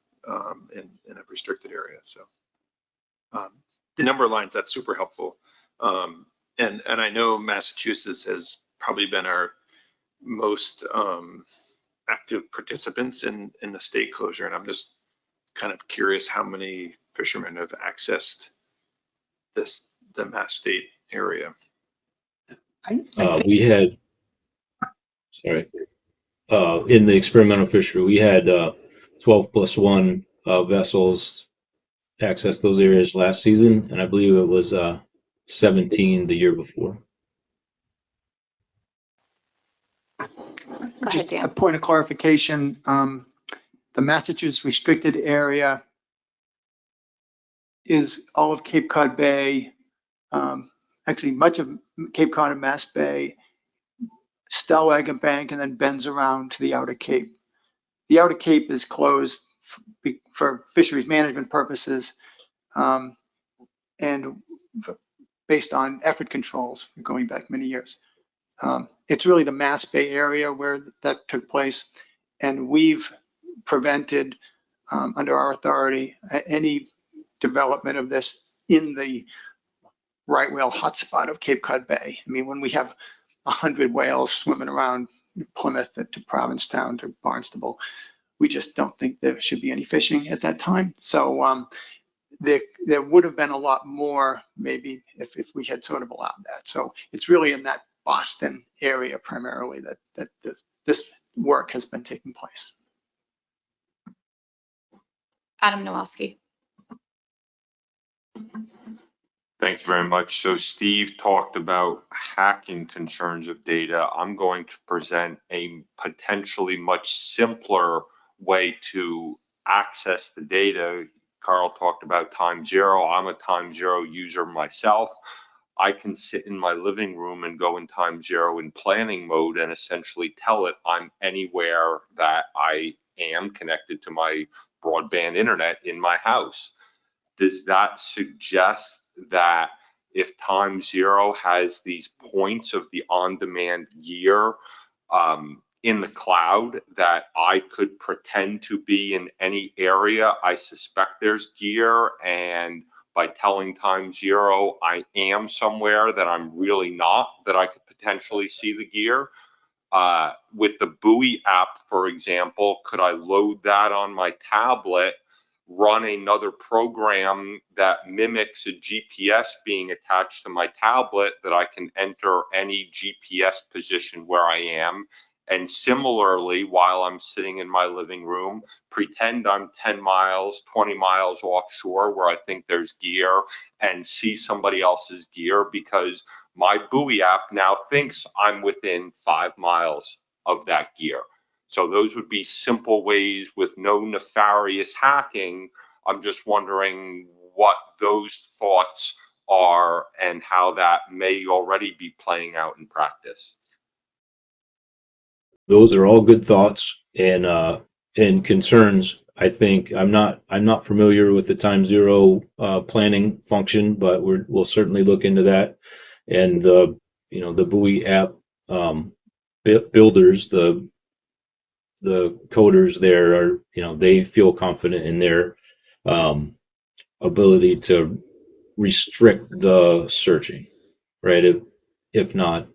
G: in a restricted area. So the number of lines, that's super helpful. And I know Massachusetts has probably been our most active participants in the state closure, and I'm just kind of curious how many fishermen have accessed the Mass State area.
C: We had, in the experimental fishery, we had 12+1 vessels access those areas last season, and I believe it was 17 the year before.
A: Go ahead,
H: Just a
A: Dan.
H: point of clarification, the Massachusetts restricted area is all of Cape Cod Bay, actually much of Cape Cod and Mass Bay, Stellwagen Bank, and then bends around to the Outer Cape. The Outer Cape is closed for fisheries management purposes and based on effort controls going back many years. It's really the Mass Bay area where that took place, and we've prevented, under our authority, any development of this in the right whale hotspot of Cape Cod Bay. I mean, when we have 100 whales swimming around Plymouth to Provincetown to Barnstable, we just don't think there should be any fishing at that time. So there would have been a lot more maybe if we had sort of allowed that. So it's really in that Boston area primarily that this work has been taking place.
A: Adam Nowalski.
K: Thank you very much. So Steve talked about hacking concerns of data. I'm going to present a potentially much simpler way to access the data. Carl talked about time zero. I'm a time zero user myself. I can sit in my living room and go in time zero in planning mode and essentially tell it I'm anywhere that I am connected to my broadband internet in my house. Does that suggest that if time zero has these points of the on-demand gear in the cloud, that I could pretend to be in any area I suspect there's gear, and by telling time zero I am somewhere that I'm really not, that I could potentially see the gear? With the buoy app, for example, could I load that on my tablet, run another program that mimics a GPS being attached to my tablet, that I can enter any GPS position where I am, and similarly, while I'm sitting in my living room, pretend I'm 10 miles, 20 miles offshore where I think there's gear, and see somebody else's gear, because my buoy app now thinks I'm within 5 miles of that gear. So those would be simple ways with no nefarious hacking. I'm just wondering what those thoughts are and how that may already be playing out in practice.
C: Those are all good thoughts and concerns. I think I'm not familiar with the time zero planning function, but we'll certainly look into that. And the buoy app builders, the coders there are, they feel confident in their ability to restrict the searching, right? If not,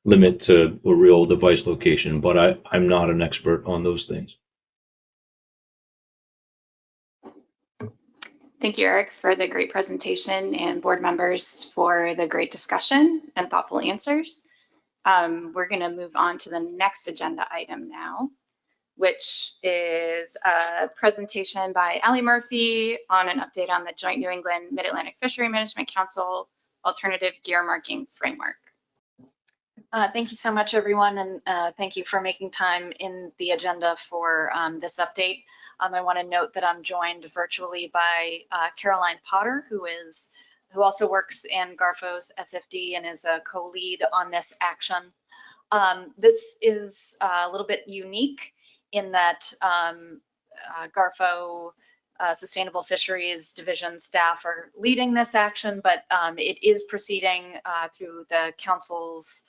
C: limit to a real device location, but I'm not an expert on those things.
A: Thank you, Eric, for the great presentation, and board members for the great discussion and thoughtful answers. We're going to move on to the next agenda item now, which is a presentation by Allie Murphy on an update on the Joint New England Mid-Atlantic Fishery Management Council Alternative Gear Marking Framework.
J: Thank you so much, everyone, and thank you for making time in the agenda for this update. I want to note that I'm joined virtually by Caroline Potter, who also works in Garfo's SFD and is a co-lead on this action. This is a little bit unique in that Garfo Sustainable Fisheries Division staff are leading this action, but it is proceeding through the council's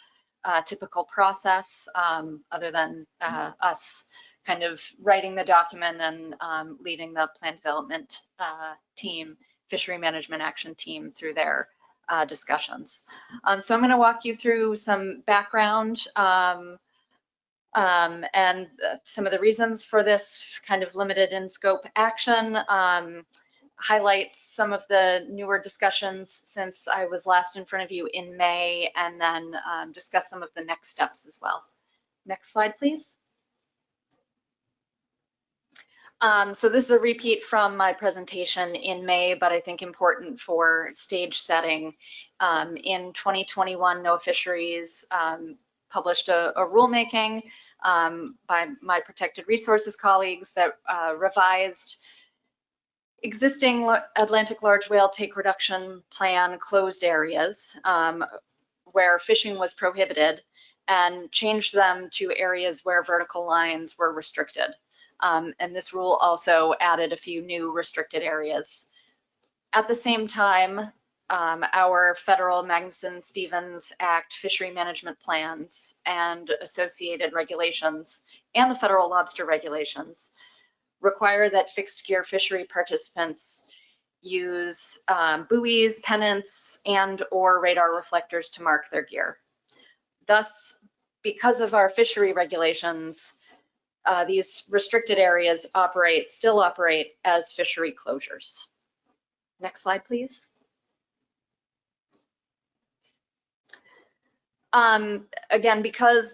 J: typical process, other than us kind of writing the document and leading the plan development team, fishery management action team through their discussions. So I'm going to walk you through some background and some of the reasons for this kind of limited in scope action, highlight some of the newer discussions since I was last in front of you in May, and then discuss some of the next steps as well. Next slide, please. So this is a repeat from my presentation in May, but I think important for stage setting. In 2021, NOAA Fisheries published a rulemaking by my protected resources colleagues that revised existing Atlantic large whale take reduction plan closed areas where fishing was prohibited and changed them to areas where vertical lines were restricted. And this rule also added a few new restricted areas. At the same time, our federal Magnuson-Stevens Act fishery management plans and associated regulations and the federal lobster regulations require that fixed gear fishery participants use buoys, pennants, and or radar reflectors to mark their gear. Thus, because of our fishery regulations, these restricted areas still operate as fishery closures. Next slide, please. Again, because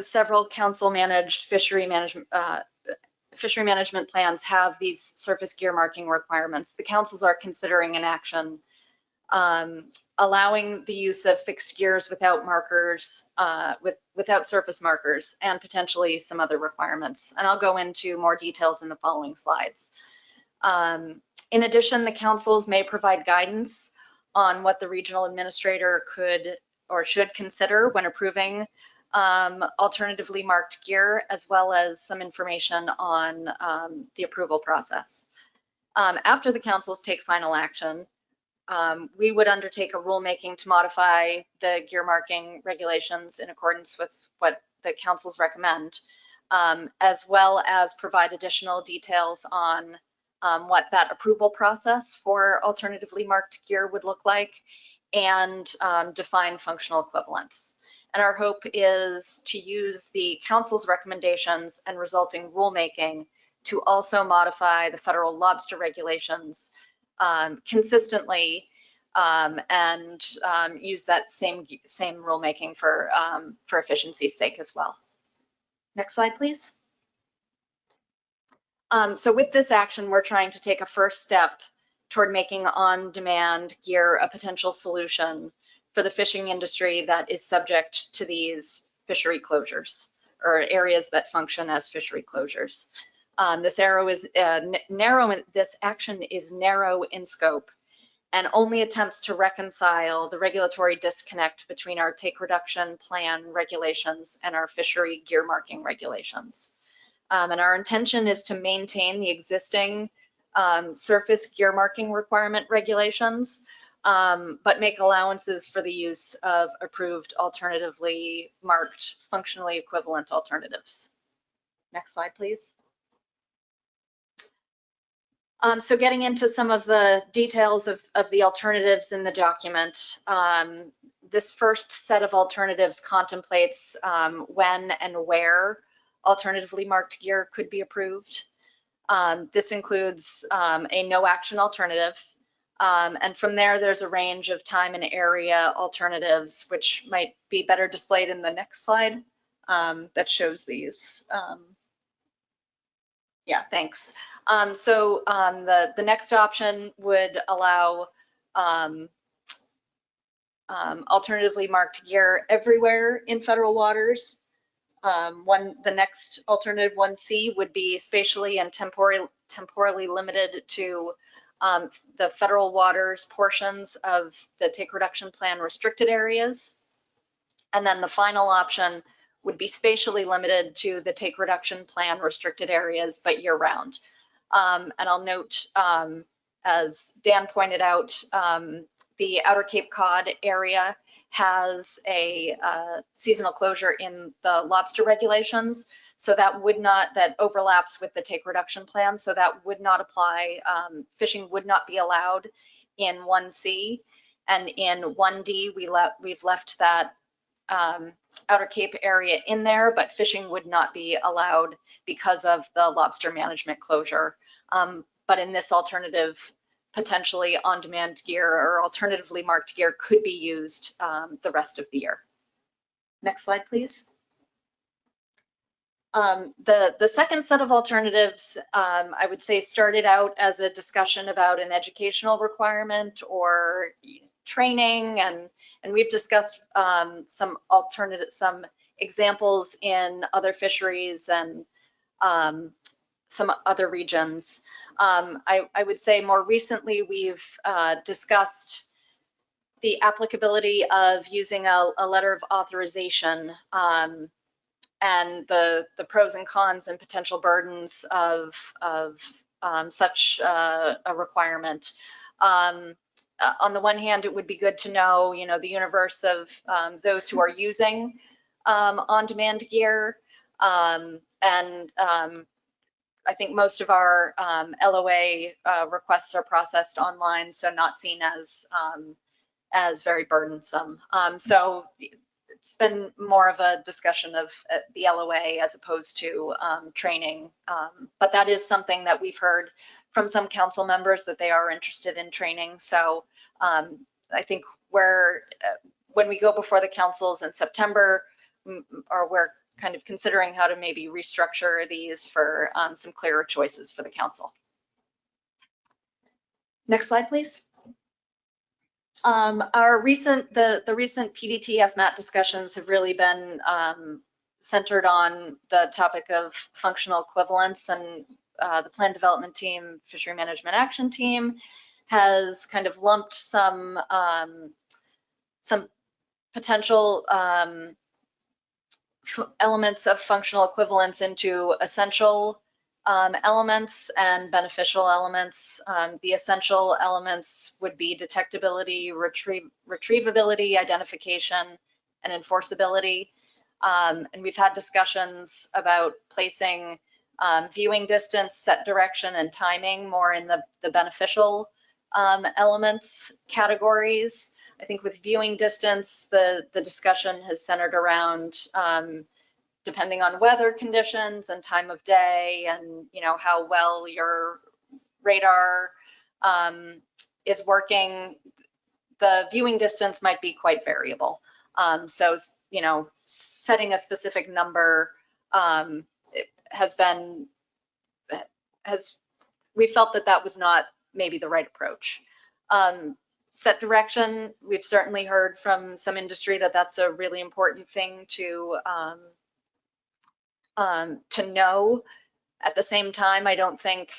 J: several council managed fishery management plans have these surface gear marking requirements, the councils are considering an action allowing the use of fixed gears without markers, without surface markers, and potentially some other requirements. And I'll go into more details in the following slides. In addition, the councils may provide guidance on what the regional administrator could or should consider when approving alternatively marked gear, as well as some information on the approval process. After the councils take final action, we would undertake a rulemaking to modify the gear marking regulations in accordance with what the councils recommend, as well as provide additional details on what that approval process for alternatively marked gear would look like, and define functional equivalence. And our hope is to use the council's recommendations and resulting rulemaking to also modify the federal lobster regulations consistently, and use that same rulemaking for efficiency's sake as well. Next slide, please. So with this action, we're trying to take a first step toward making on-demand gear a potential solution for the fishing industry that is subject to these fishery closures, or areas that function as fishery closures. This action is narrow in scope and only attempts to reconcile the regulatory disconnect between our take reduction plan regulations and our fishery gear marking regulations. And our intention is to maintain the existing surface gear marking requirement regulations, but make allowances for the use of approved alternatively marked functionally equivalent alternatives. Next slide, please. So getting into some of the details of the alternatives in the document, this first set of alternatives contemplates when and where alternatively marked gear could be approved. This includes a no action alternative. And from there, there's a range of time and area alternatives, which might be better displayed in the next slide that shows these. Yeah, thanks. The next option would allow alternatively marked gear everywhere in federal waters. The next alternative 1C would be spatially and temporally limited to the federal waters portions of the take reduction plan restricted areas. And then the final option would be spatially limited to the take reduction plan restricted areas, but year round. And I'll note, as Dan pointed out, the Outer Cape Cod area has a seasonal closure in the lobster regulations. So that overlaps with the take reduction plan. So that would not apply. Fishing would not be allowed in 1C. And in 1D, we've left that Outer Cape area in there, but fishing would not be allowed because of the lobster management closure. But in this alternative, potentially on-demand gear or alternatively marked gear could be used the rest of the year. Next slide, please. The second set of alternatives, I would say, started out as a discussion about an educational requirement or training, and we've discussed some examples in other fisheries and some other regions. I would say more recently we've discussed the applicability of using a letter of authorization and the pros and cons and potential burdens of such a requirement. On the one hand, it would be good to know, the universe of those who are using on-demand gear. I think most of our LOA requests are processed online, so not seen as very burdensome. So it's been more of a discussion of the LOA as opposed to training. But that is something that we've heard from some council members that they are interested in training. So I think when we go before the councils in September, we're kind of considering how to maybe restructure these for some clearer choices for the council. Next slide, please. The recent PDT FMAT discussions have really been centered on the topic of functional equivalence, and the plan development team, fishery management action team, has kind of lumped some potential elements of functional equivalence into essential elements and beneficial elements. The essential elements would be detectability, retrievability, identification, and enforceability. And we've had discussions about placing viewing distance, set direction, and timing more in the beneficial elements categories. I think with viewing distance, the discussion has centered around depending on weather conditions and time of day, and how well your radar is working, the viewing distance might be quite variable. So setting a specific number we felt that was not maybe the right approach. Set direction, we've certainly heard from some industry that that's a really important thing to know. At the same time, I don't think,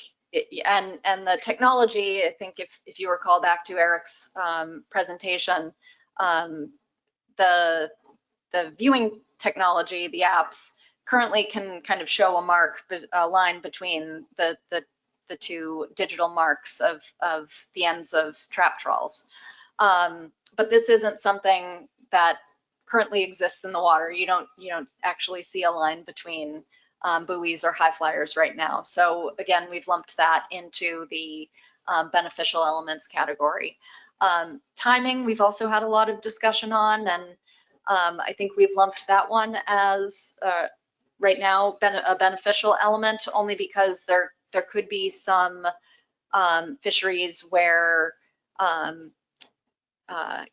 J: and the technology, I think if you recall back to Eric's presentation, the viewing technology, the apps, currently can kind of show a line between the two digital marks of the ends of trap trawls. But this isn't something that currently exists in the water. You don't actually see a line between buoys or high flyers right now. So again, we've lumped that into the beneficial elements category. Timing, we've also had a lot of discussion on, and I think we've lumped that one as right now a beneficial element, only because there could be some fisheries where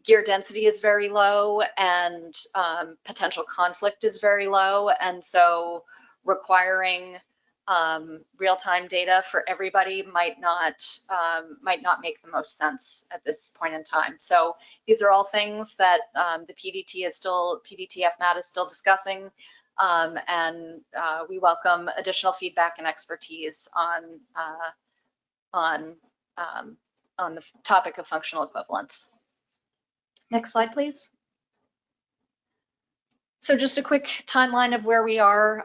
J: gear density is very low and potential conflict is very low, and so requiring real-time data for everybody might not make the most sense at this point in time. So these are all things that the PDTF MAT is still discussing, and we welcome additional feedback and expertise on the topic of functional equivalence. Next slide, please. So just a quick timeline of where we are.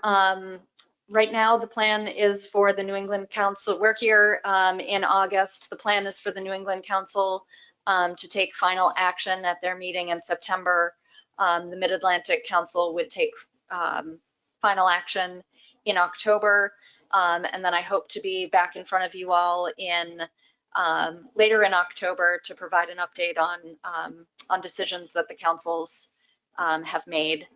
J: Right now, the plan is for the New England Council. We're here in August. The plan is for the New England Council to take final action at their meeting in September. The Mid-Atlantic Council would take final action in October. And then I hope to be back in front of you all in later in October to provide an update on decisions that the councils have made.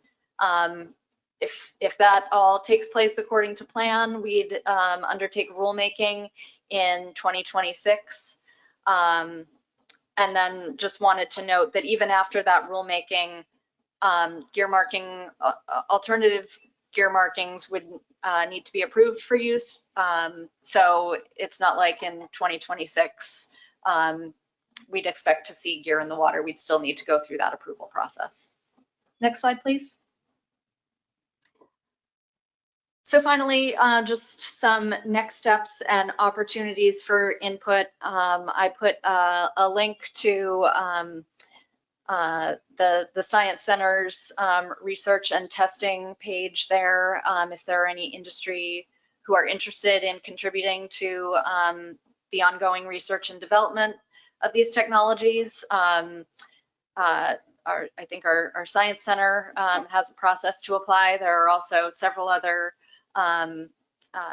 J: If that all takes place according to plan, we'd undertake rulemaking in 2026. And then just wanted to note that even after that rulemaking, gear marking, alternative gear markings would need to be approved for use. So it's not like in 2026, we'd expect to see gear in the water. We'd still need to go through that approval process. Next slide, please. So finally, just some next steps and opportunities for input. I put a link to the Science Center's research and testing page there. If there are any industry who are interested in contributing to the ongoing research and development of these technologies, I think our Science Center has a process to apply. There are also several other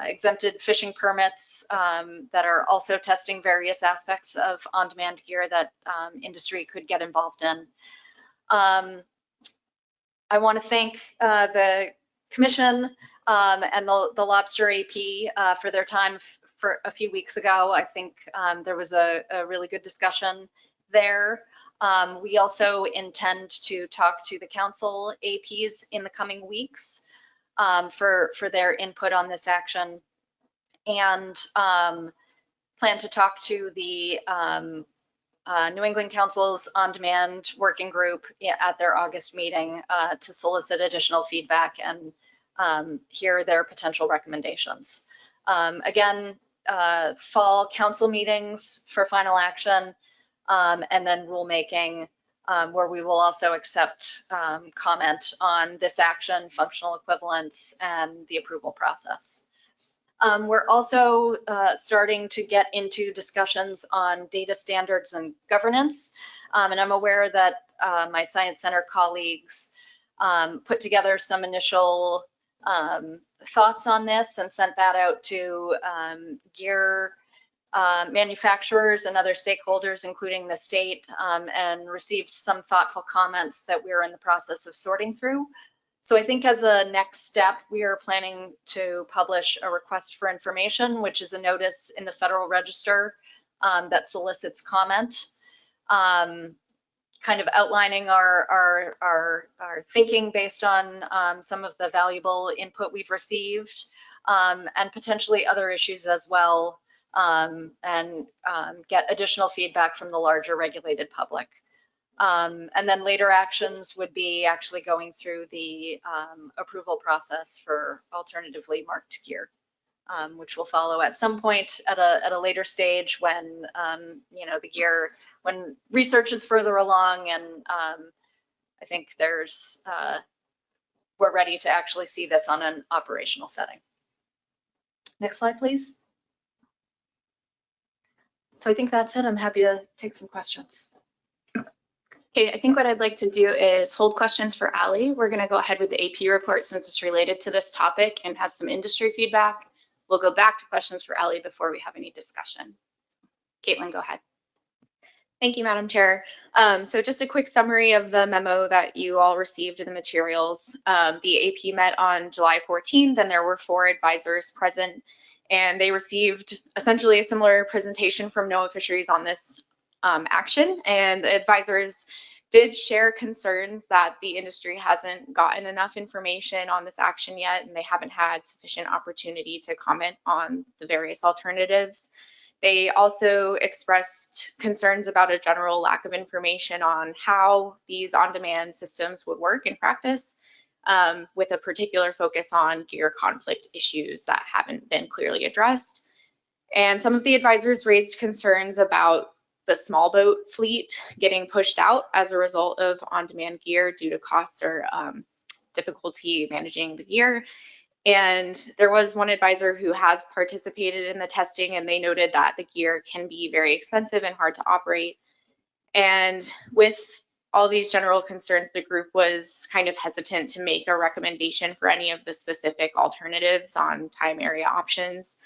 J: exempted fishing permits that are also testing various aspects of on-demand gear that industry could get involved in. I want to thank the Commission and the Lobster AP for their time for a few weeks ago. I think there was a really good discussion there. We also intend to talk to the Council APs in the coming weeks for their input on this action, and plan to talk to the New England Council's on-demand working group at their August meeting to solicit additional feedback and hear their potential recommendations. Again, fall council meetings for final action, and then rulemaking, where we will also accept comment on this action, functional equivalence, and the approval process. We're also starting to get into discussions on data standards and governance. And I'm aware that my Science Center colleagues put together some initial thoughts on this and sent that out to gear manufacturers and other stakeholders, including the state, and received some thoughtful comments that we're in the process of sorting through. So I think as a next step, we are planning to publish a request for information, which is a notice in the Federal Register that solicits comment, kind of outlining our thinking based on some of the valuable input we've received, and potentially other issues as well, and get additional feedback from the larger regulated public. And then later actions would be actually going through the approval process for alternatively marked gear, which will follow at some point at a later stage when the gear, when research is further along, and I think we're ready to actually see this on an operational setting. Next slide, please. So I think that's it. I'm happy to take some questions.
A: Okay, I think what I'd like to do is hold questions for Ali. We're going to go ahead with the AP report since it's related to this topic and has some industry feedback. We'll go back to questions for Ali before we have any discussion. Caitlin, go ahead.
L: Thank you, Madam Chair. So just a quick summary of the memo that you all received in the materials. The AP met on July 14th, and there were 4 advisors present, and they received essentially a similar presentation from NOAA Fisheries on this action. And the advisors did share concerns that the industry hasn't gotten enough information on this action yet, and they haven't had sufficient opportunity to comment on the various alternatives. They also expressed concerns about a general lack of information on how these on-demand systems would work in practice, with a particular focus on gear conflict issues that haven't been clearly addressed. And some of the advisors raised concerns about the small boat fleet getting pushed out as a result of on-demand gear due to costs or difficulty managing the gear. And there was one advisor who has participated in the testing, and they noted that the gear can be very expensive and hard to operate. And with all these general concerns, the group was kind of hesitant to make a recommendation for any of the specific alternatives on time area options.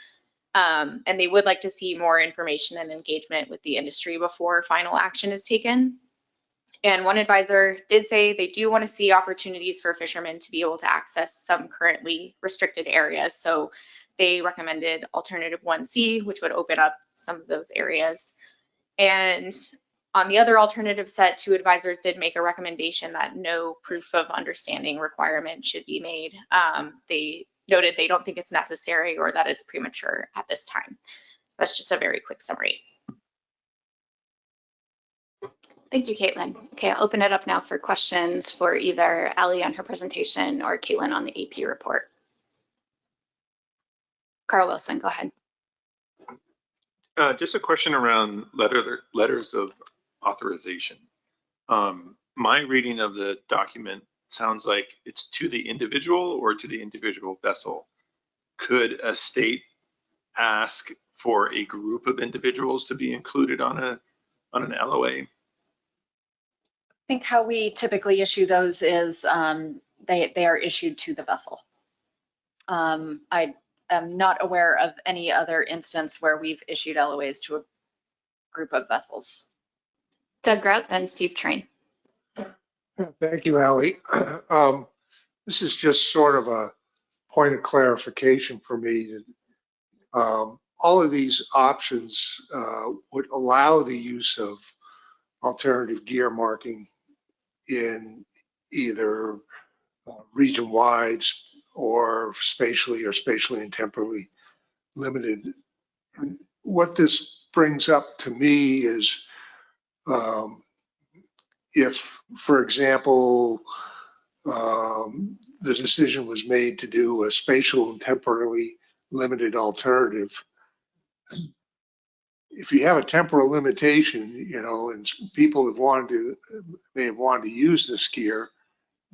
L: And they would like to see more information and engagement with the industry before final action is taken. And one advisor did say they do want to see opportunities for fishermen to be able to access some currently restricted areas. So they recommended alternative 1C, which would open up some of those areas. And on the other alternative set, 2 advisors did make a recommendation that no proof of understanding requirement should be made. They noted they don't think it's necessary or that it's premature at this time. That's just a very quick summary.
A: Thank you, Caitlin. Okay, I'll open it up now for questions for either Ali on her presentation or Caitlin on the AP report. Carl Wilson, go ahead.
G: Just a question around letters of authorization. My reading of the document sounds like it's to the individual or to the individual vessel. Could a state ask for a group of individuals to be included on an LOA?
J: I think how we typically issue those is they are issued to the vessel. I am not aware of any other instance where we've issued LOAs to a group of vessels.
A: Doug Grout, then Steve Train.
D: Thank you, Ali. This is just sort of a point of clarification for me. All of these options would allow the use of alternative gear marking in either region-wide or spatially and temporally limited. What this brings up to me is if, for example, the decision was made to do a spatial and temporally limited alternative, if you have a temporal limitation, you know, and people may have wanted to use this gear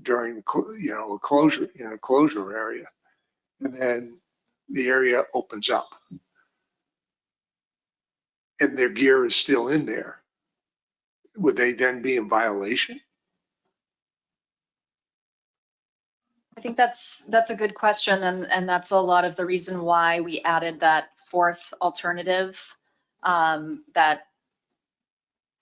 D: during the, you know, a closure area, and then the area opens up and their gear is still in there, would they then be in violation?
J: I think that's a good question, and that's a lot of the reason why we added that 4th alternative that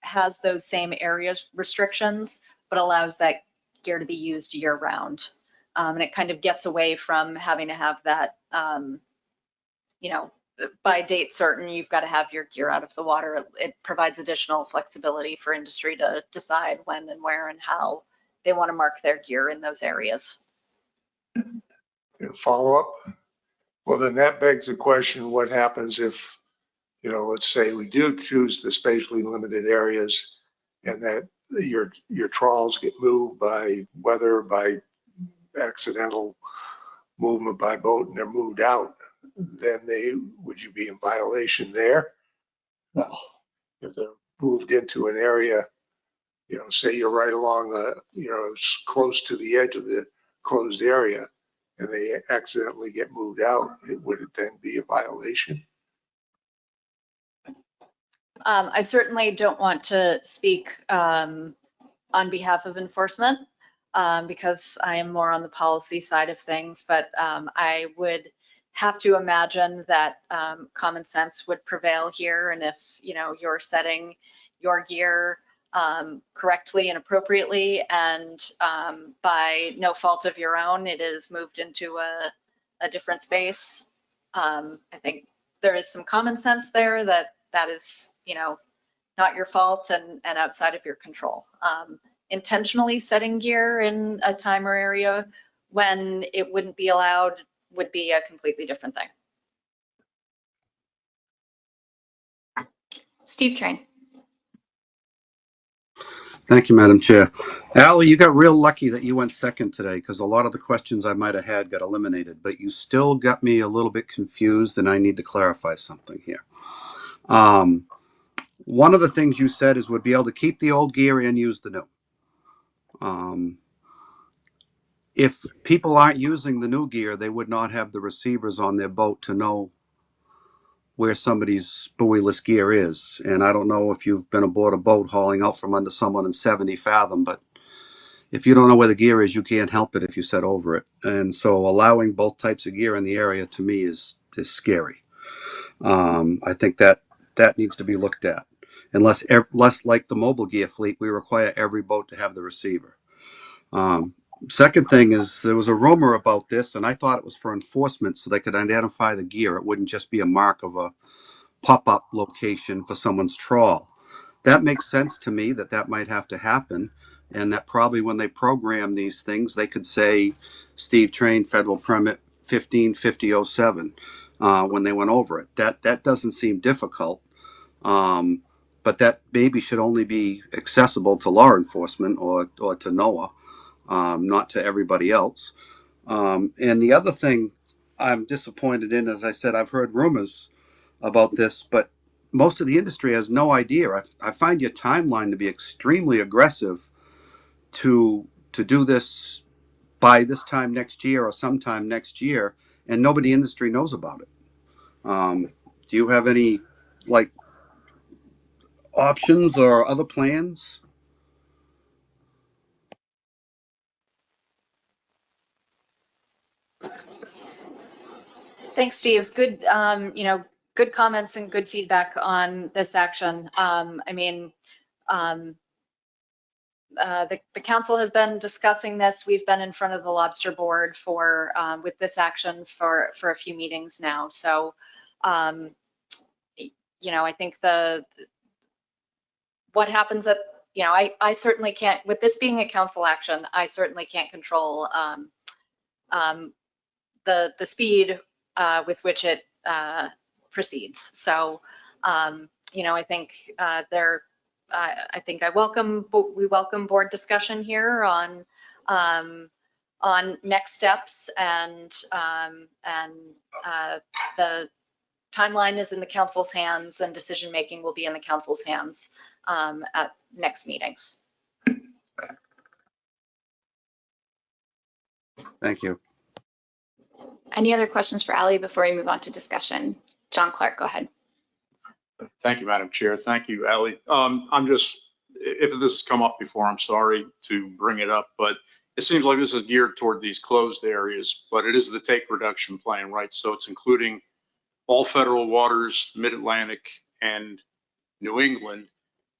J: has those same area restrictions, but allows that gear to be used year round. And it kind of gets away from having to have that, you know, by date certain, you've got to have your gear out of the water. It provides additional flexibility for industry to decide when and where and how they want to mark their gear in those areas.
D: Follow up? Well, then that begs the question, what happens if, you know, let's say we do choose the spatially limited areas and that your trawls get moved by weather, by accidental movement by boat, and they're moved out, then would you be in violation there? Well, if they're moved into an area, you know, say you're right along the, you know, it's close to the edge of the closed area and they accidentally get moved out, would it then be a violation?
J: I certainly don't want to speak on behalf of enforcement because I am more on the policy side of things, but I would have to imagine that common sense would prevail here. And if, you know, you're setting your gear correctly and appropriately, and by no fault of your own, it is moved into a different space. I think there is some common sense there that is, you know, not your fault and outside of your control. Intentionally setting gear in a time or area when it wouldn't be allowed would be a completely different thing.
A: Steve Train.
E: Thank you, Madam Chair. Ally, you got real lucky that you went second today because a lot of the questions I might have had got eliminated, but you still got me a little bit confused and I need to clarify something here. One of the things you said is would be able to keep the old gear and use the new. If people aren't using the new gear, they would not have the receivers on their boat to know where somebody's buoyless gear is. And I don't know if you've been aboard a boat hauling out from under someone in 70 fathom, but if you don't know where the gear is, you can't help it if you set over it. And so allowing both types of gear in the area to me is scary. I think that needs to be looked at. Unless like the mobile gear fleet, we require every boat to have the receiver. Second thing is there was a rumor about this, and I thought it was for enforcement so they could identify the gear. It wouldn't just be a mark of a pop-up location for someone's trawl. That makes sense to me that might have to happen, and that probably when they program these things, they could say Steve Train Federal Permit 155007 when they went over it. That doesn't seem difficult, but that maybe should only be accessible to law enforcement or to NOAA. Not to everybody else. And the other thing I'm disappointed in, as I said, I've heard rumors about this, but most of the industry has no idea. I find your timeline to be extremely aggressive to do this by this time next year or sometime next year, and nobody in the industry knows about it. Do you have any like options or other plans?
J: Thanks, Steve. Good, you know, good comments and good feedback on this action. I mean, the council has been discussing this. We've been in front of the Lobster board for with this action for a few meetings now. So, you know, I think what happens at, you know, I certainly can't, with this being a council action, I certainly can't control the speed with which it proceeds. So, you know, I think we welcome board discussion here on next steps, and the timeline is in the council's hands, and decision making will be in the council's hands at next meetings.
E: Thank you.
A: Any other questions for Ally before we move on to discussion? John Clark, go ahead.
M: Thank you, Madam Chair. Thank you, Ally. I'm just, if this has come up before, I'm sorry to bring it up, but it seems like this is geared toward these closed areas, but it is the take reduction plan, right? So it's including all federal waters, Mid-Atlantic and New England.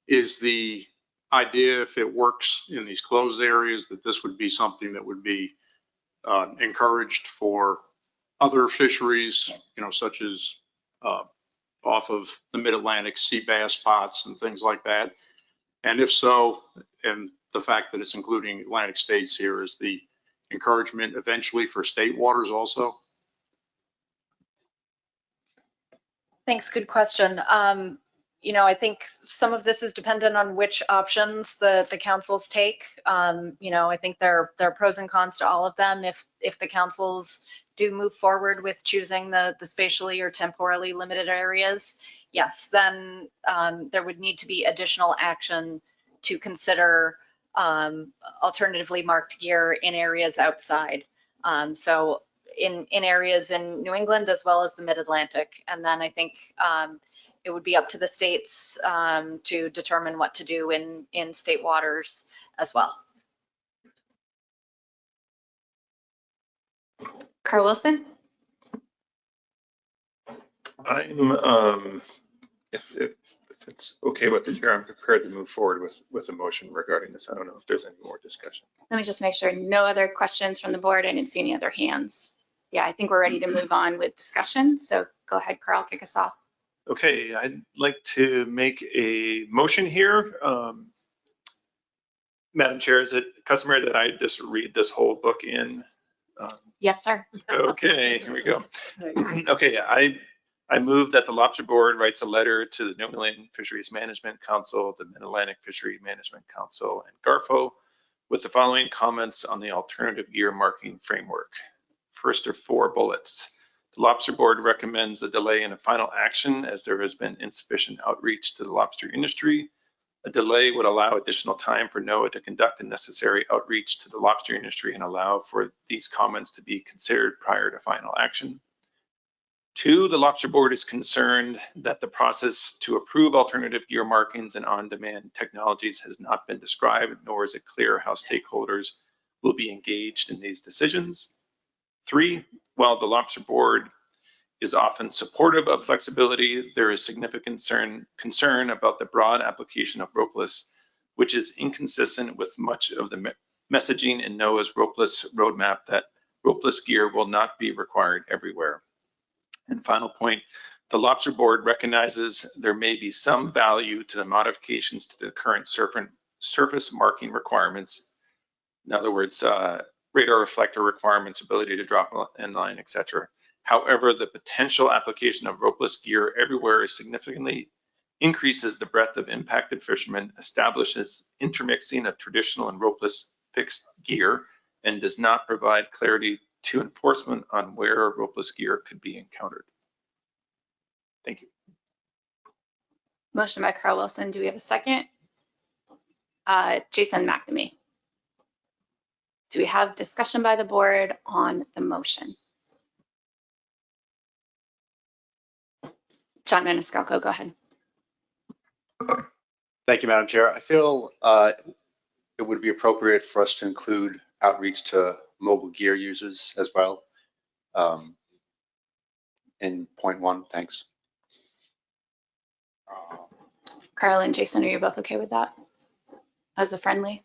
M: Is the idea, if it works in these closed areas, that this would be something that would be encouraged for other fisheries, you know, such as off of the Mid-Atlantic sea bass pots and things like that? And if so, and the fact that it's including Atlantic states here, is the encouragement eventually for state waters also?
J: Thanks, good question. You know, I think some of this is dependent on which options the councils take. You know, I think there are pros and cons to all of them. If the councils do move forward with choosing the spatially or temporally limited areas, yes, then there would need to be additional action to consider alternatively marked gear in areas outside. So in areas in New England as well as the Mid-Atlantic. And then I think it would be up to the states to determine what to do in state waters as well.
A: Carl Wilson?
G: I'm, if it's okay with the chair, I'm prepared to move forward with a motion regarding this. I don't know if there's any more discussion.
A: Let me just make sure, no other questions from the board. I didn't see any other hands. Yeah, I think we're ready to move on with discussion. So go ahead, Carl, kick us off.
G: Okay, I'd like to make a motion here. Madam Chair, is it customary that I just read this whole book in?
A: Yes, sir.
G: Okay, here we go. Okay, I move that the Lobster Board writes a letter to the New England Fisheries Management Council, the Mid-Atlantic Fishery Management Council, and GARFO with the following comments on the alternative gear marking framework. First are 4 bullets. The Lobster Board recommends a delay in a final action as there has been insufficient outreach to the lobster industry. A delay would allow additional time for NOAA to conduct the necessary outreach to the lobster industry and allow for these comments to be considered prior to final action. 2, the Lobster Board is concerned that the process to approve alternative gear markings and on-demand technologies has not been described, nor is it clear how stakeholders will be engaged in these decisions. 3, while the Lobster Board is often supportive of flexibility, there is significant concern about the broad application of ropeless, which is inconsistent with much of the messaging in NOAA's ropeless roadmap that ropeless gear will not be required everywhere. And final point, the Lobster Board recognizes there may be some value to the modifications to the current surface marking requirements. In other words, radar reflector requirements, ability to drop in line, etc. However, the potential application of ropeless gear everywhere is significantly increases the breadth of impacted fishermen, establishes intermixing of traditional and ropeless fixed gear, and does not provide clarity to enforcement on where ropeless gear could be encountered. Thank you.
A: Motion by Carl Wilson. Do we have a second? Jason McNamee. Do we have discussion by the board on the motion? John Maniscalco, go ahead.
N: Thank you, Madam Chair. I feel it would be appropriate for us to include outreach to mobile gear users as well in point 1. Thanks.
A: Carl and Jason, are you both okay with that? As a friendly?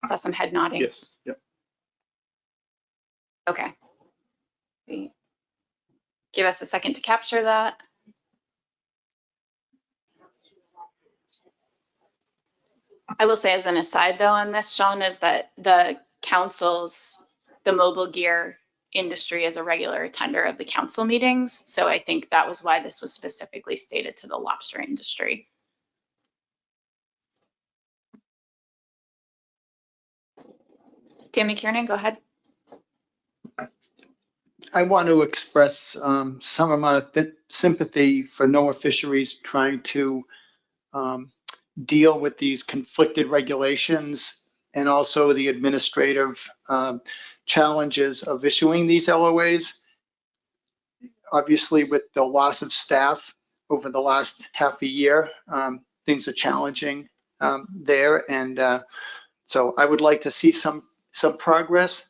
A: I saw some head nodding.
G: Yes. Yep.
A: Okay. Give us a second to capture that. I will say as an aside though on this, Sean, is that the mobile gear industry is a regular attender of the council meetings. So I think that was why this was specifically stated to the lobster industry. Tammy Kiernan, go ahead.
H: I want to express some amount of sympathy for NOAA Fisheries trying to deal with these conflicted regulations and also the administrative challenges of issuing these LOAs. Obviously, with the loss of staff over the last half a year, things are challenging there. And so I would like to see some progress.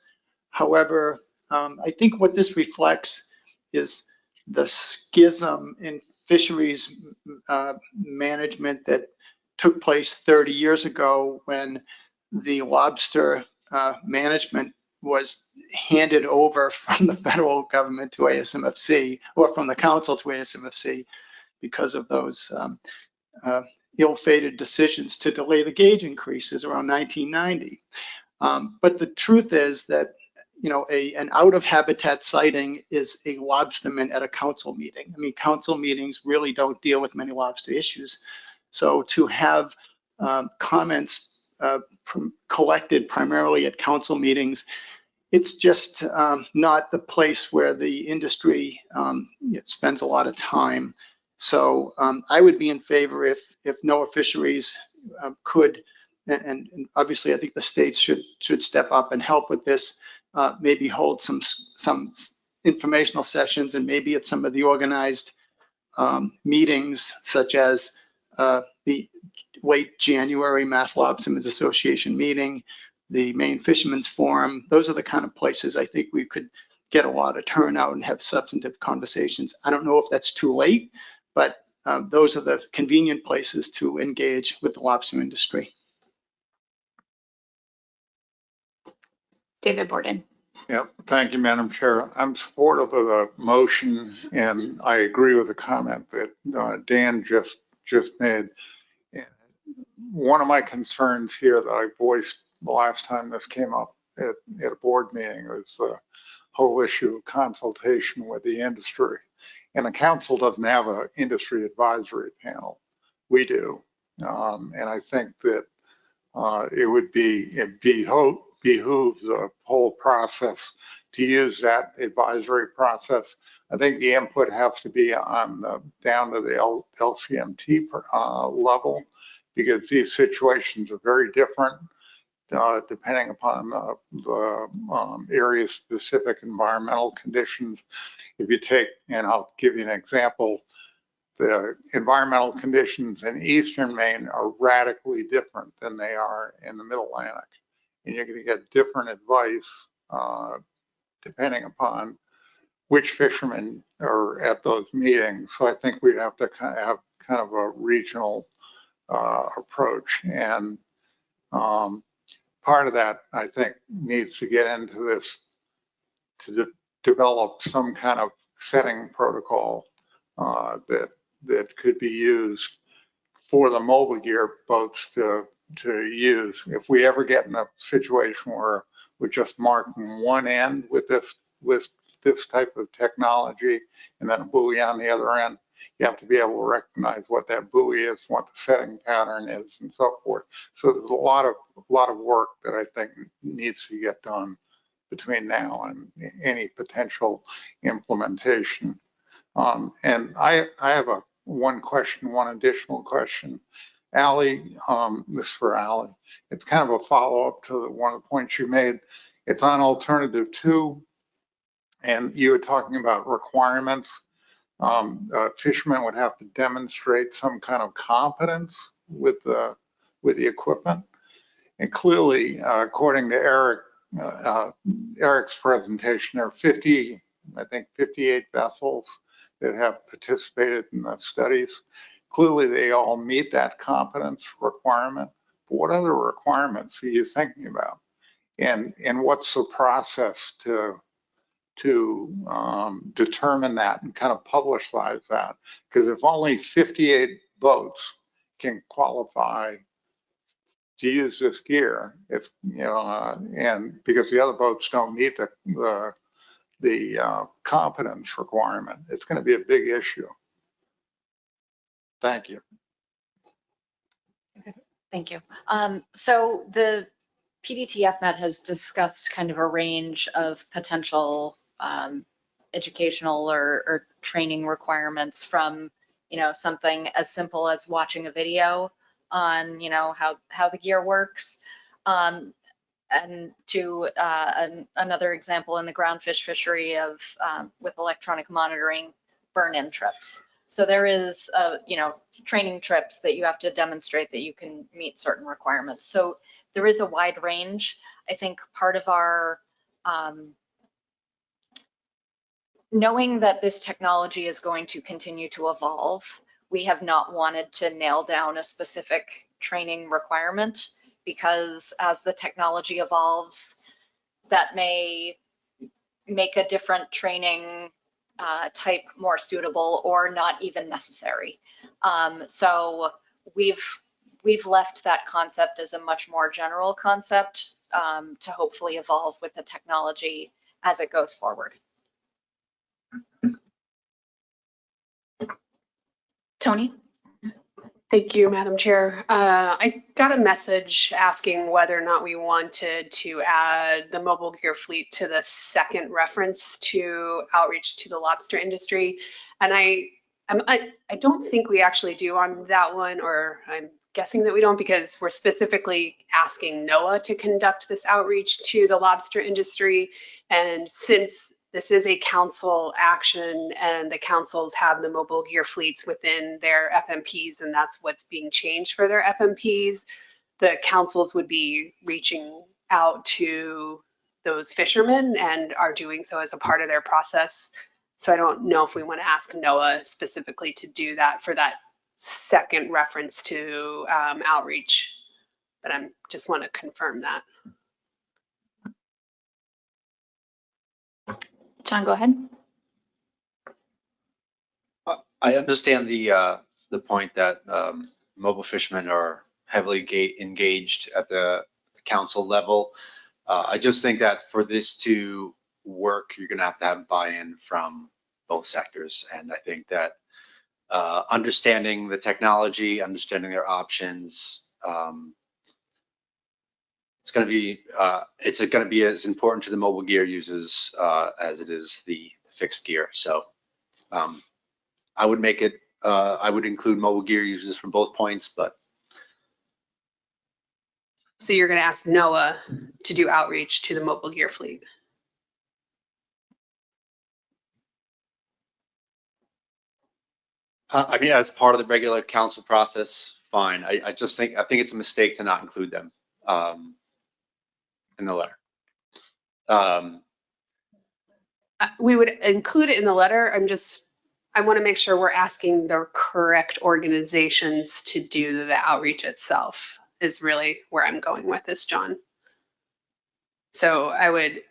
H: However, I think what this reflects is the schism in fisheries management that took place 30 years ago when the lobster management was handed over from the federal government to ASMFC, or from the council to ASMFC, because of those ill-fated decisions to delay the gauge increases around 1990. But the truth is that, you know, an out of habitat sighting is a lobsterman at a council meeting. I mean, council meetings really don't deal with many lobster issues. So to have comments collected primarily at council meetings, it's just not the place where the industry spends a lot of time. So I would be in favor if NOAA Fisheries could, and obviously I think the states should step up and help with this, maybe hold some informational sessions, and maybe at some of the organized meetings, such as the late January Mass Lobstermen's Association meeting, the Maine Fishermen's Forum. Those are the kind of places I think we could get a lot of turnout and have substantive conversations. I don't know if that's too late, but those are the convenient places to engage with the lobster industry.
A: David Borden.
D: Yep, thank you, Madam Chair. I'm supportive of the motion, and I agree with the comment that Dan just made. And one of my concerns here that I voiced the last time this came up at a board meeting was the whole issue of consultation with the industry. And the council doesn't have an industry advisory panel. We do. And I think that it would behoove the whole process to use that advisory process. I think the input has to be on down to the LCMT level, because these situations are very different depending upon the area-specific environmental conditions. If you take, and I'll give you an example, the environmental conditions in eastern Maine are radically different than they are in the Middle Atlantic. And you're going to get different advice depending upon which fishermen are at those meetings. So I think we'd have to have kind of a regional approach. And part of that, I think, needs to get into this to develop some kind of setting protocol that could be used for the mobile gear boats to use. If we ever get in a situation where we're just marking one end with this type of technology and then a buoy on the other end, you have to be able to recognize what that buoy is, what the setting pattern is, and so forth. So there's a lot of work that I think needs to get done between now and any potential implementation. And I have one additional question. Allie, this is for Allie. It's kind of a follow-up to one of the points you made. It's on alternative 2, and you were talking about requirements. Fishermen would have to demonstrate some kind of competence with the equipment. And clearly, according to Eric's presentation, there are 58 vessels that have participated in the studies. Clearly, they all meet that competence requirement. But what other requirements are you thinking about? And what's the process to determine that and kind of publicize that? Because if only 58 boats can qualify to use this gear, it's, and because the other boats don't meet the competence requirement, it's going to be a big issue. Thank you.
J: Thank you. So the PDTF-MET has discussed kind of a range of potential educational or training requirements, from something as simple as watching a video on how the gear works, and to another example in the groundfish fishery of with electronic monitoring burn-in trips. So there is training trips that you have to demonstrate that you can meet certain requirements. So there is a wide range. I think part of our knowing that this technology is going to continue to evolve, we have not wanted to nail down a specific training requirement, because as the technology evolves, that may make a different training type more suitable or not even necessary. So we've left that concept as a much more general concept to hopefully evolve with the technology as it goes forward.
A: Tony?
B: Thank you, Madam Chair. I got a message asking whether or not we wanted to add the mobile gear fleet to the second reference to outreach to the lobster industry. And I don't think we actually do on that one, or I'm guessing that we don't, because we're specifically asking NOAA to conduct this outreach to the lobster industry. And since this is a council action, and the councils have the mobile gear fleets within their FMPs, and that's what's being changed for their FMPs. The councils would be reaching out to those fishermen and are doing so as a part of their process. So I don't know if we want to ask NOAA specifically to do that for that second reference to outreach, but I just want to confirm that.
A: John, go ahead.
N: I understand the point that mobile fishermen are heavily engaged at the council level. I just think that for this to work, you're going to have buy-in from both sectors. And I think that understanding the technology, understanding their options, it's going to be as important to the mobile gear users as it is the fixed gear. So I would make it, I would include mobile gear users from both points, but.
B: So you're going to ask NOAA to do outreach to the mobile gear fleet?
N: I mean, as part of the regular council process, fine. I think it's a mistake to not include them in the letter.
B: We would include it in the letter. I want to make sure we're asking the correct organizations to do the outreach itself is really where I'm going with this, John. So I would,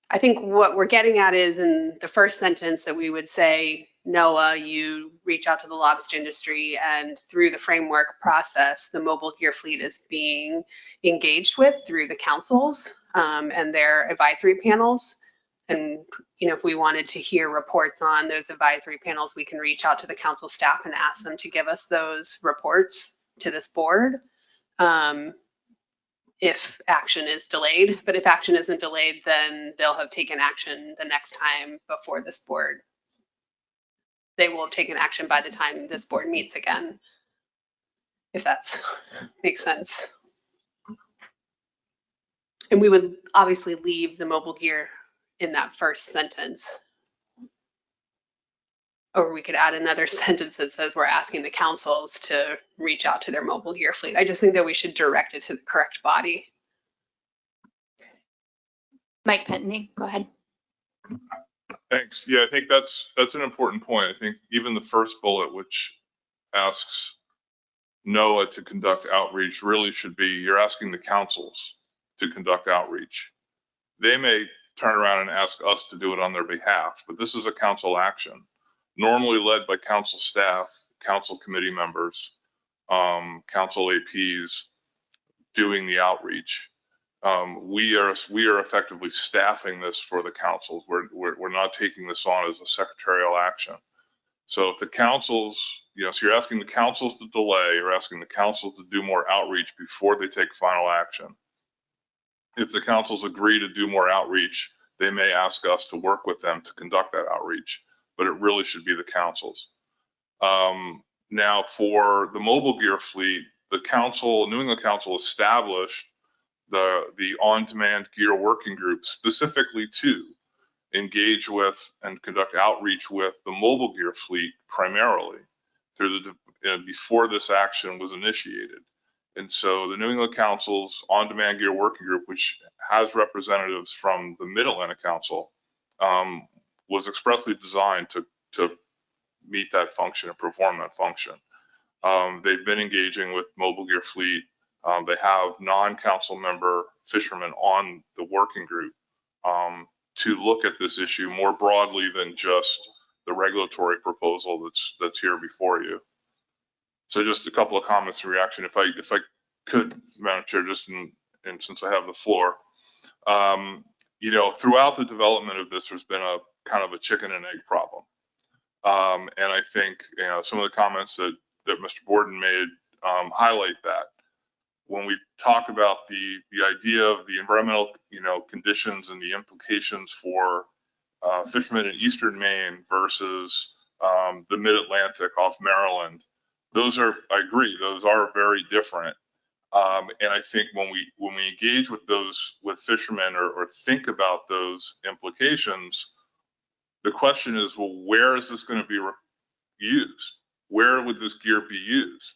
B: I think what we're getting at is in the first sentence that we would say, NOAA, you reach out to the lobster industry, and through the framework process, the mobile gear fleet is being engaged with through the councils and their advisory panels. And, you know, if we wanted to hear reports on those advisory panels, we can reach out to the council staff and ask them to give us those reports to this board if action is delayed. But if action isn't delayed, then they'll have taken action the next time before this board. They will have taken action by the time this board meets again, if that makes sense. And we would obviously leave the mobile gear in that first sentence. Or we could add another sentence that says we're asking the councils to reach out to their mobile gear fleet. I just think that we should direct it to the correct body.
A: Mike Pentney, go ahead.
O: Thanks. Yeah, I think that's an important point. I think even the first bullet, which asks NOAA to conduct outreach, really should be you're asking the councils to conduct outreach. They may turn around and ask us to do it on their behalf, but this is a council action, normally led by council staff, council committee members, council APs doing the outreach. We are effectively staffing this for the councils. We're not taking this on as a secretarial action. So if the councils, so you're asking the councils to delay, you're asking the councils to do more outreach before they take final action. If the councils agree to do more outreach, they may ask us to work with them to conduct that outreach, but it really should be the councils. Now for the mobile gear fleet, the council, New England Council established the on-demand gear working group specifically to engage with and conduct outreach with the mobile gear fleet primarily through before this action was initiated. And so the New England Council's on-demand gear working group, which has representatives from the Mid-Atlantic Council, was expressly designed to meet that function and perform that function. They've been engaging with mobile gear fleet. They have non-council member fishermen on the working group to look at this issue more broadly than just the regulatory proposal that's here before you. So just a couple of comments and reaction, if I could, Madam Chair, just and since I have the floor. Throughout the development of this, there's been a kind of a chicken and egg problem. And I think some of the comments that Mr. Borden made highlight that. When we talk about the idea of the environmental conditions and the implications for fishermen in eastern Maine versus the mid-Atlantic off Maryland, I agree, those are very different. And I think when we engage with fishermen or think about those implications, the question is, well, where is this going to be used? Where would this gear be used?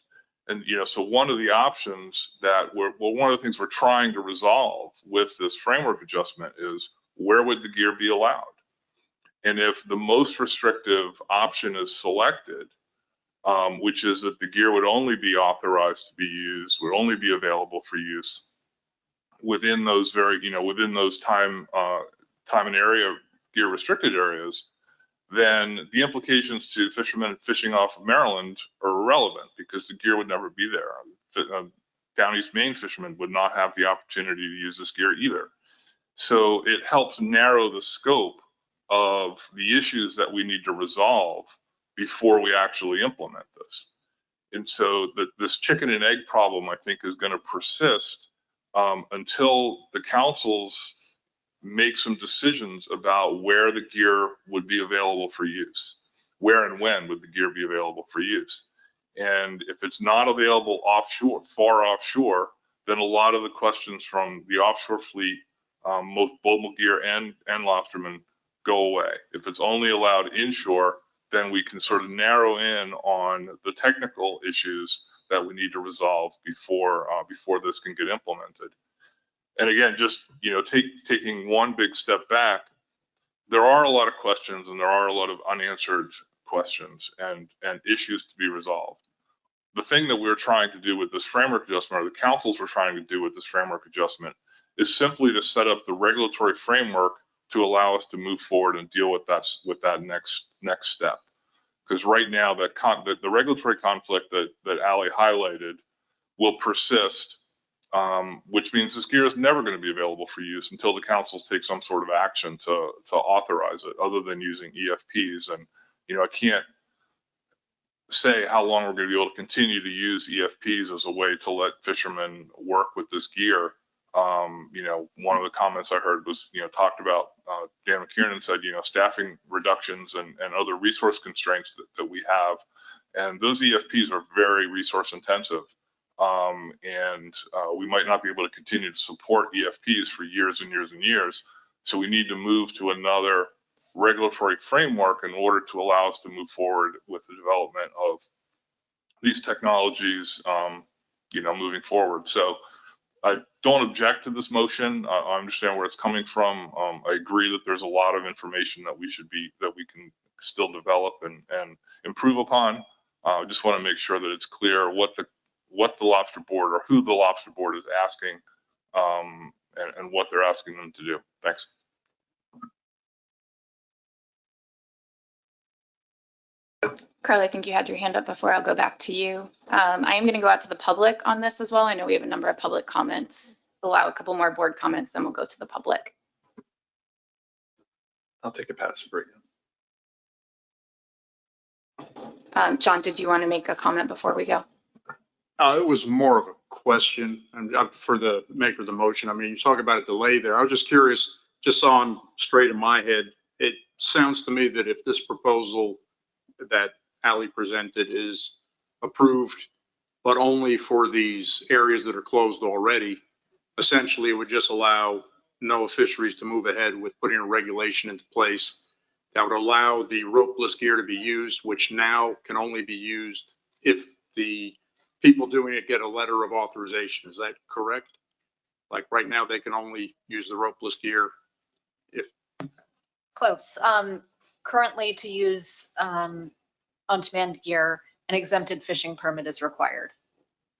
O: And, so one of the options one of the things we're trying to resolve with this framework adjustment is, where would the gear be allowed? And if the most restrictive option is selected, which is that the gear would only be authorized to be used, would only be available for use within those within those time and area gear restricted areas, then the implications to fishermen fishing off of Maryland are irrelevant, because the gear would never be there. Down East Maine fishermen would not have the opportunity to use this gear either. So it helps narrow the scope of the issues that we need to resolve before we actually implement this. And so this chicken and egg problem, I think, is going to persist until the councils make some decisions about where the gear would be available for use. Where and when would the gear be available for use? And if it's not available offshore, far offshore, then a lot of the questions from the offshore fleet, both mobile gear and lobstermen, go away. If it's only allowed inshore, then we can sort of narrow in on the technical issues that we need to resolve before this can get implemented. And again, just taking one big step back, there are a lot of questions and there are a lot of unanswered questions and issues to be resolved. The thing that we're trying to do with this framework adjustment, or the councils were trying to do with this framework adjustment, is simply to set up the regulatory framework to allow us to move forward and deal with that next step. Because right now, the regulatory conflict that Ali highlighted will persist, which means this gear is never going to be available for use until the councils take some sort of action to authorize it, other than using EFPs. And I can't say how long we're going to be able to continue to use EFPs as a way to let fishermen work with this gear. One of the comments I heard was, talked about, Dan McKiernan said, staffing reductions and other resource constraints that we have. And those EFPs are very resource intensive. And we might not be able to continue to support EFPs for years and years and years. So we need to move to another regulatory framework in order to allow us to move forward with the development of these technologies, moving forward. So I don't object to this motion. I understand where it's coming from. I agree that there's a lot of information that we can still develop and improve upon. I just want to make sure that it's clear what the Lobster Board, or who the Lobster Board is asking, and what they're asking them to do. Thanks.
A: Carl, I think you had your hand up before. I'll go back to you. I am going to go out to the public on this as well. I know we have a number of public comments. Allow a couple more board comments, then we'll go to the public.
G: I'll take a pass for you.
A: John, did you want to make a comment before we go?
M: It was more of a question, and for the maker of the motion. I mean, you talk about a delay there. I was just curious, just so I'm straight in my head, it sounds to me that if this proposal that Ali presented is approved, but only for these areas that are closed already, essentially it would just allow NOAA Fisheries to move ahead with putting a regulation into place that would allow the ropeless gear to be used, which now can only be used if the people doing it get a letter of authorization. Is that correct? Like right now, they can only use the ropeless gear if.
J: Close. Currently, to use on-demand gear, an exempted fishing permit is required.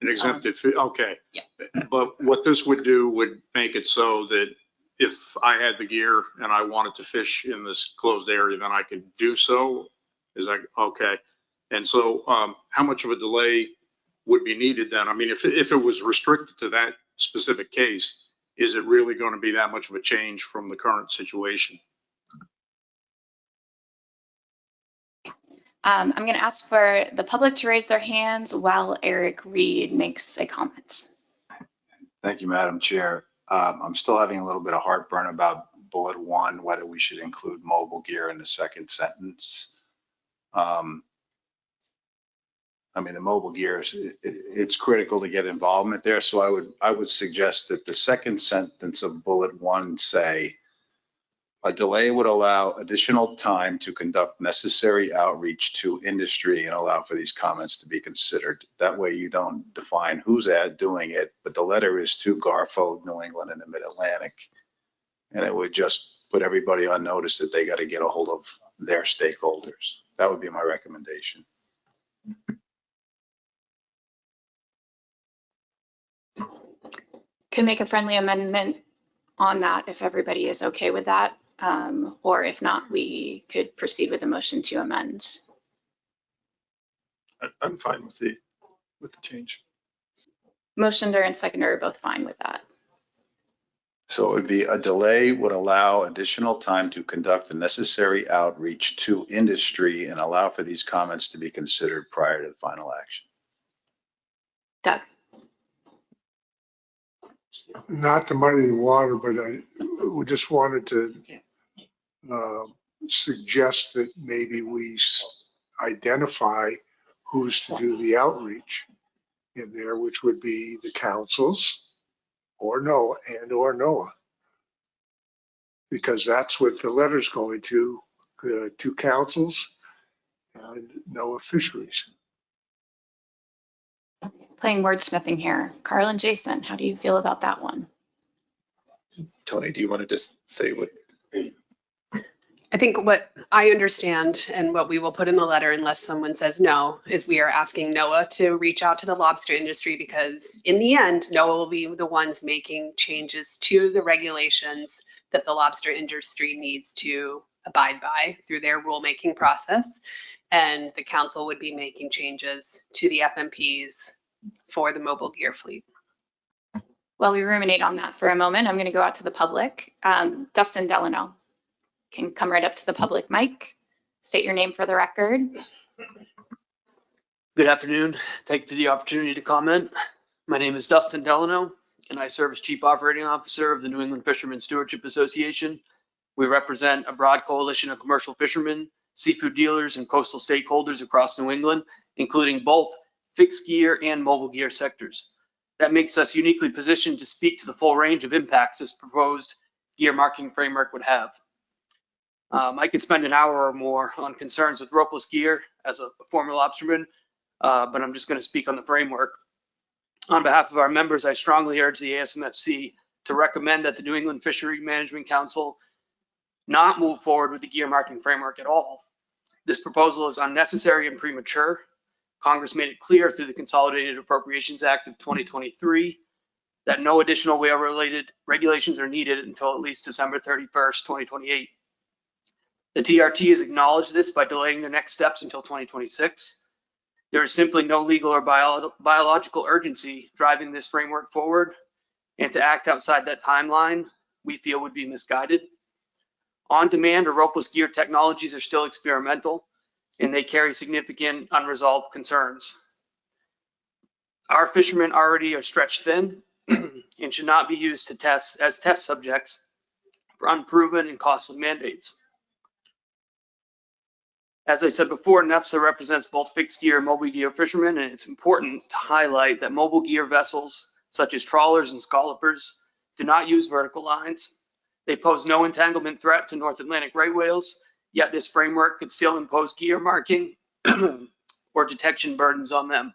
M: An exempted, okay.
J: Yeah.
M: But what this would do would make it so that if I had the gear and I wanted to fish in this closed area, then I could do so. Is that okay? And so how much of a delay would be needed then? I mean, if it was restricted to that specific case, is it really going to be that much of a change from the current situation?
A: I'm going to ask for the public to raise their hands while Eric Reed makes a comment.
P: Thank you, Madam Chair. I'm still having a little bit of heartburn about bullet 1, whether we should include mobile gear in the second sentence. I mean, the mobile gears, it's critical to get involvement there. So I would suggest that the second sentence of bullet 1 say, a delay would allow additional time to conduct necessary outreach to industry and allow for these comments to be considered. That way you don't define who's doing it, but the letter is to Garfo, New England, and the Mid-Atlantic. And it would just put everybody on notice that they got to get a hold of their stakeholders. That would be my recommendation.
A: Could make a friendly amendment on that if everybody is okay with that. Or if not, we could proceed with a motion to amend.
G: I'm fine with the change.
A: Motioner and seconder are both fine with that.
P: So it would be a delay would allow additional time to conduct the necessary outreach to industry and allow for these comments to be considered prior to the final action.
A: Doug.
D: Not to muddy the water, but we just wanted to suggest that maybe we identify who's to do the outreach in there, which would be the councils or NOAA, because that's what the letter's going to, the two councils and NOAA Fisheries.
A: Playing wordsmithing here. Carl and Jason, how do you feel about that one?
G: Tony, do you want to just say what?
B: I think what I understand and what we will put in the letter, unless someone says no, is we are asking NOAA to reach out to the lobster industry, because in the end, NOAA will be the ones making changes to the regulations that the lobster industry needs to abide by through their rulemaking process. And the council would be making changes to the FMPs for the mobile gear fleet.
A: While we ruminate on that for a moment, I'm going to go out to the public. Dustin Delano can come right up to the public mic. State your name for the record.
Q: Good afternoon. Thank you for the opportunity to comment. My name is Dustin Delano, and I serve as Chief Operating Officer of the New England Fishermen Stewardship Association. We represent a broad coalition of commercial fishermen, seafood dealers, and coastal stakeholders across New England, including both fixed gear and mobile gear sectors. That makes us uniquely positioned to speak to the full range of impacts this proposed gear marking framework would have. I could spend an hour or more on concerns with ropeless gear as a former lobsterman, but I'm just going to speak on the framework. On behalf of our members, I strongly urge the ASMFC to recommend that the New England Fishery Management Council not move forward with the gear marking framework at all. This proposal is unnecessary and premature. Congress made it clear through the Consolidated Appropriations Act of 2023 that no additional whale-related regulations are needed until at least December 31st, 2028. The TRT has acknowledged this by delaying the next steps until 2026. There is simply no legal or biological urgency driving this framework forward, and to act outside that timeline, we feel would be misguided. On-demand or ropeless gear technologies are still experimental, and they carry significant unresolved concerns. Our fishermen already are stretched thin and should not be used to test as test subjects for unproven and costly mandates. As I said before, NEFSA represents both fixed gear and mobile gear fishermen, and it's important to highlight that mobile gear vessels, such as trawlers and scollopers, do not use vertical lines. They pose no entanglement threat to North Atlantic right whales, yet this framework could still impose gear marking or detection burdens on them.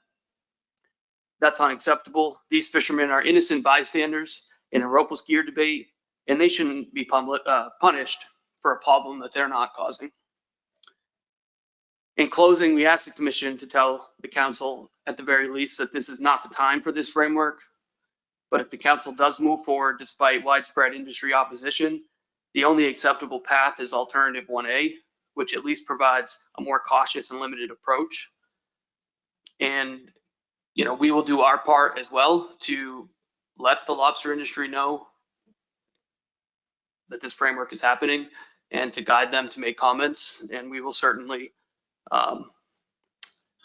Q: That's unacceptable. These fishermen are innocent bystanders in a ropeless gear debate, and they shouldn't be punished for a problem that they're not causing. In closing, we ask the Commission to tell the Council, at the very least, that this is not the time for this framework. But if the Council does move forward despite widespread industry opposition, the only acceptable path is Alternative 1A, which at least provides a more cautious and limited approach. And, we will do our part as well to let the lobster industry know that this framework is happening and to guide them to make comments. And we will certainly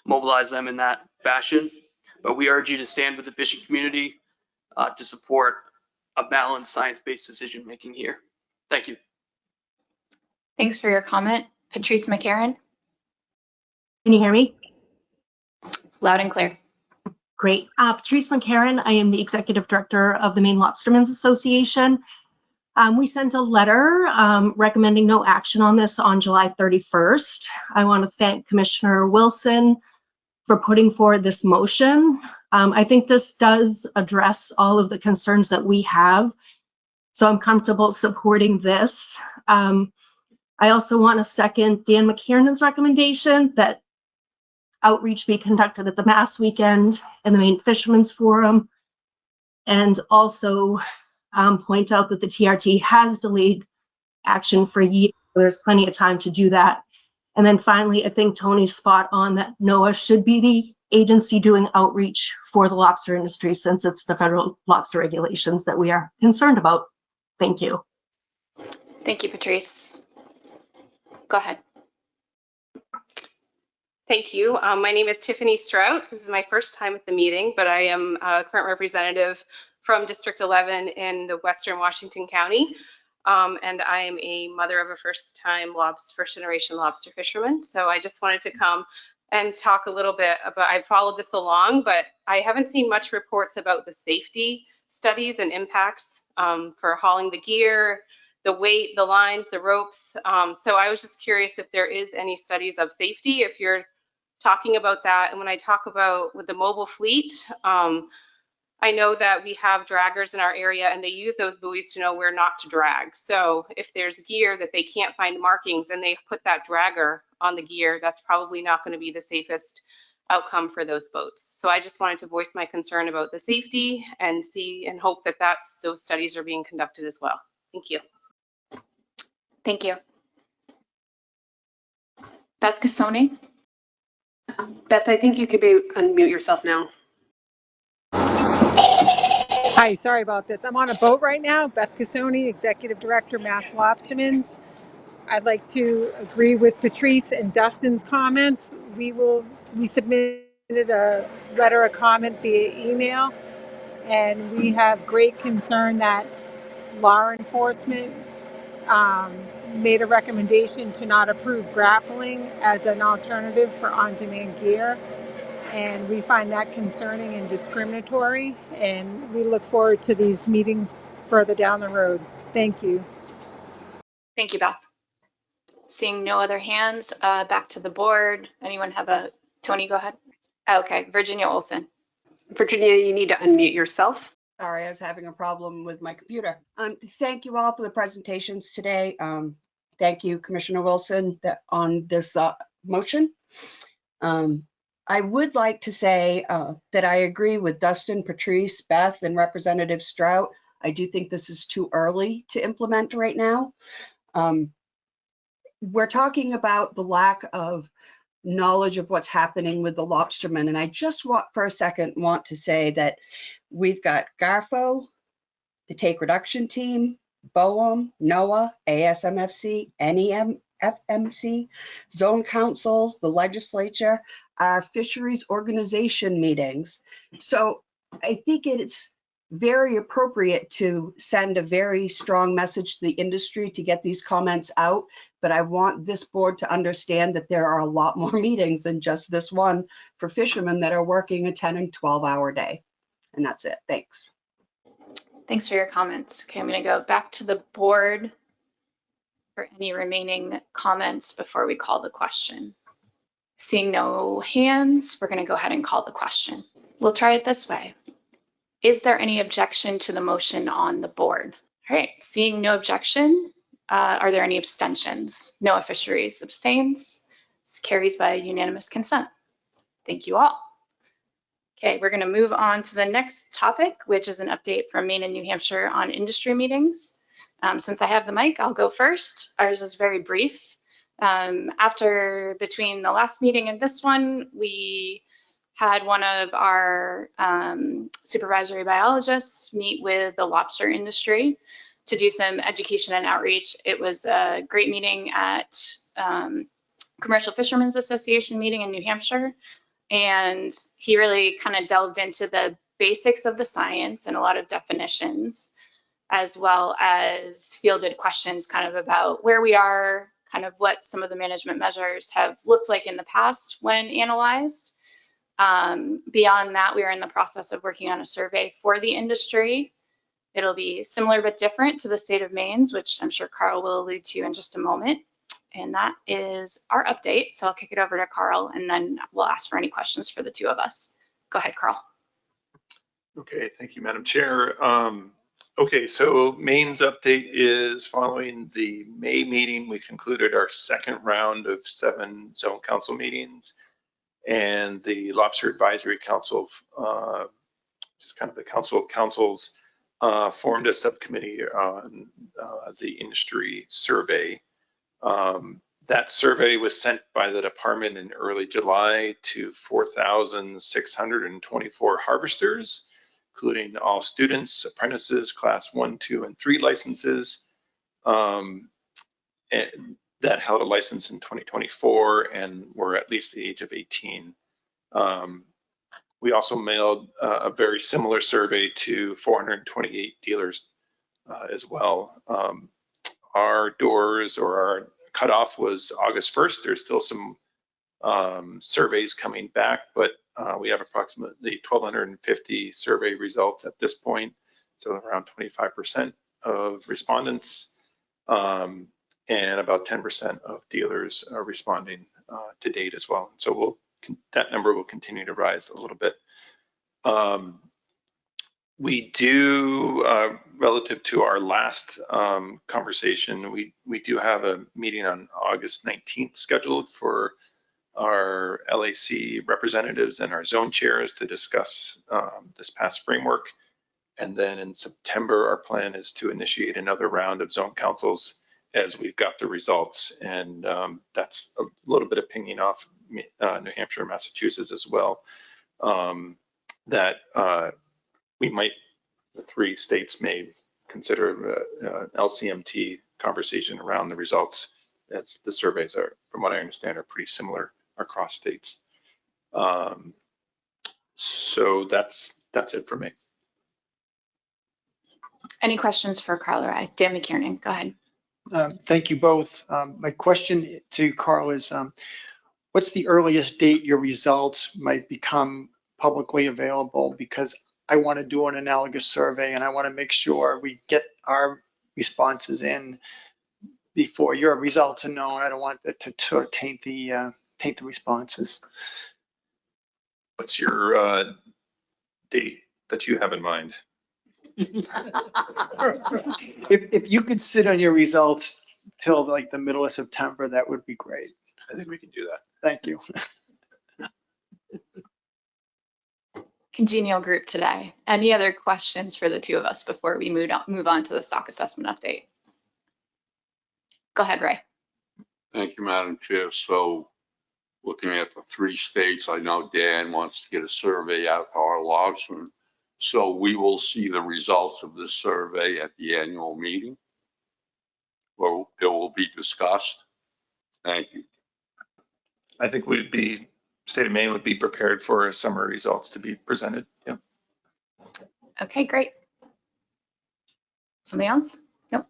Q: mobilize them in that fashion. But we urge you to stand with the fishing community to support a balanced science-based decision-making here. Thank you.
A: Thanks for your comment. Patrice McCarron.
R: Can you hear me?
A: Loud and clear.
R: Great. Patrice McCarron, I am the Executive Director of the Maine Lobstermen's Association. We sent a letter recommending no action on this on July 31st. I want to thank Commissioner Wilson for putting forward this motion. I think this does address all of the concerns that we have, so I'm comfortable supporting this. I also want to second Dan McKiernan's recommendation that outreach be conducted at the Mass Weekend and the Maine Fishermen's Forum, and also point out that the TRT has delayed action for years. There's plenty of time to do that. And then finally, I think Tony's spot on that NOAA should be the agency doing outreach for the lobster industry, since it's the federal lobster regulations that we are concerned about. Thank you.
A: Thank you, Patrice. Go ahead.
S: Thank you. My name is Tiffany Strout. This is my first time at the meeting, but I am a current representative from District 11 in the Western Washington County. And I am a mother of a first-time first-generation lobster fisherman. So I just wanted to come and talk a little bit about, I've followed this along, but I haven't seen much reports about the safety studies and impacts for hauling the gear, the weight, the lines, the ropes. So I was just curious if there is any studies of safety, if you're talking about that. And when I talk about with the mobile fleet, I know that we have draggers in our area and they use those buoys to know where not to drag. So if there's gear that they can't find markings and they put that dragger on the gear, that's probably not going to be the safest outcome for those boats. So I just wanted to voice my concern about the safety and see and hope that those studies are being conducted as well. Thank you.
A: Thank you. Beth Cassoni.
B: Beth, I think you could unmute yourself now.
T: Hi, sorry about this. I'm on a boat right now. Beth Cassoni, Executive Director, Mass Lobstermen's. I'd like to agree with Patrice and Dustin's comments. We submitted a letter of comment via email, and we have great concern that law enforcement made a recommendation to not approve grappling as an alternative for on-demand gear. And we find that concerning and discriminatory, and we look forward to these meetings further down the road. Thank you.
A: Thank you, Beth. Seeing no other hands, back to the board. Anyone have Tony, go ahead. Okay, Virginia Olson.
B: Virginia, you need to unmute yourself.
U: Sorry, I was having a problem with my computer. Thank you all for the presentations today. Thank you, Commissioner Wilson, on this motion. I would like to say that I agree with Dustin, Patrice, Beth, and Representative Strout. I do think this is too early to implement right now. We're talking about the lack of knowledge of what's happening with the lobstermen, and I just want to say that we've got GARFO, the Take Reduction Team, BOEM, NOAA, ASMFC, NEMFMC, zone councils, the legislature, our fisheries organization meetings. So I think it's very appropriate to send a very strong message to the industry to get these comments out. But I want this board to understand that there are a lot more meetings than just this one for fishermen that are working a 10 and 12-hour day. And that's it. Thanks.
A: Thanks for your comments. Okay, I'm going to go back to the board for any remaining comments before we call the question. Seeing no hands, we're going to go ahead and call the question. We'll try it this way. Is there any objection to the motion on the board? All right, seeing no objection, are there any abstentions? NOAA Fisheries abstains. This carries by unanimous consent. Thank you all. Okay, we're going to move on to the next topic, which is an update from Maine and New Hampshire on industry meetings. Since I have the mic, I'll go first. Ours is very brief. Between the last meeting and this one, we had one of our supervisory biologists meet with the lobster industry to do some education and outreach. It was a great meeting at Commercial Fishermen's Association meeting in New Hampshire. And he really kind of delved into the basics of the science and a lot of definitions, as well as fielded questions kind of about where we are, kind of what some of the management measures have looked like in the past when analyzed. Beyond that, we are in the process of working on a survey for the industry. It'll be similar but different to the state of Maine's, which I'm sure Carl will allude to in just a moment. And that is our update. So I'll kick it over to Carl, and then we'll ask for any questions for the two of us. Go ahead, Carl.
G: Okay, thank you, Madam Chair. Okay, so Maine's update is following the May meeting. We concluded our second round of 7 zone council meetings, and the Lobster Advisory Council, just kind of the council of councils, formed a subcommittee on the industry survey. That survey was sent by the department in early July to 4,624 harvesters, including all students, apprentices, class 1, 2, and 3 licenses and that held a license in 2024 and were at least the age of 18. We also mailed a very similar survey to 428 dealers as well. Our doors or our cutoff was August 1st. There's still some surveys coming back, but we have approximately 1,250 survey results at this point, so around 25% of respondents, and about 10% of dealers are responding to date as well. So that number will continue to rise a little bit. We do, relative to our last conversation, we do have a meeting on August 19th scheduled for our LAC representatives and our zone chairs to discuss this past framework. And then in September, our plan is to initiate another round of zone councils as we've got the results. And that's a little bit of pinging off New Hampshire and Massachusetts as well. That the 3 states may consider LCMT conversation around the results. That's the surveys are, from what I understand, are pretty similar across states. So that's it for me.
A: Any questions for Carl or I? Dan McKiernan, go ahead.
H: Thank you both. My question to Carl is, what's the earliest date your results might become publicly available? Because I want to do an analogous survey and I want to make sure we get our responses in before your results are known. I don't want that to sort of taint the responses.
G: What's your date that you have in mind?
H: If you could sit on your results till like the middle of September, that would be great.
G: I think we can do that.
H: Thank you.
A: Congenial group today. Any other questions for the two of us before we move on to the stock assessment update? Go ahead, Ray.
F: Thank you, Madam Chair. So looking at the 3 states, I know Dan wants to get a survey out to our lobstermen. So we will see the results of this survey at the annual meeting where it will be discussed. Thank you.
G: I think state of Maine would be prepared for summary results to be presented. Yeah.
A: Okay, great. Something else? Nope.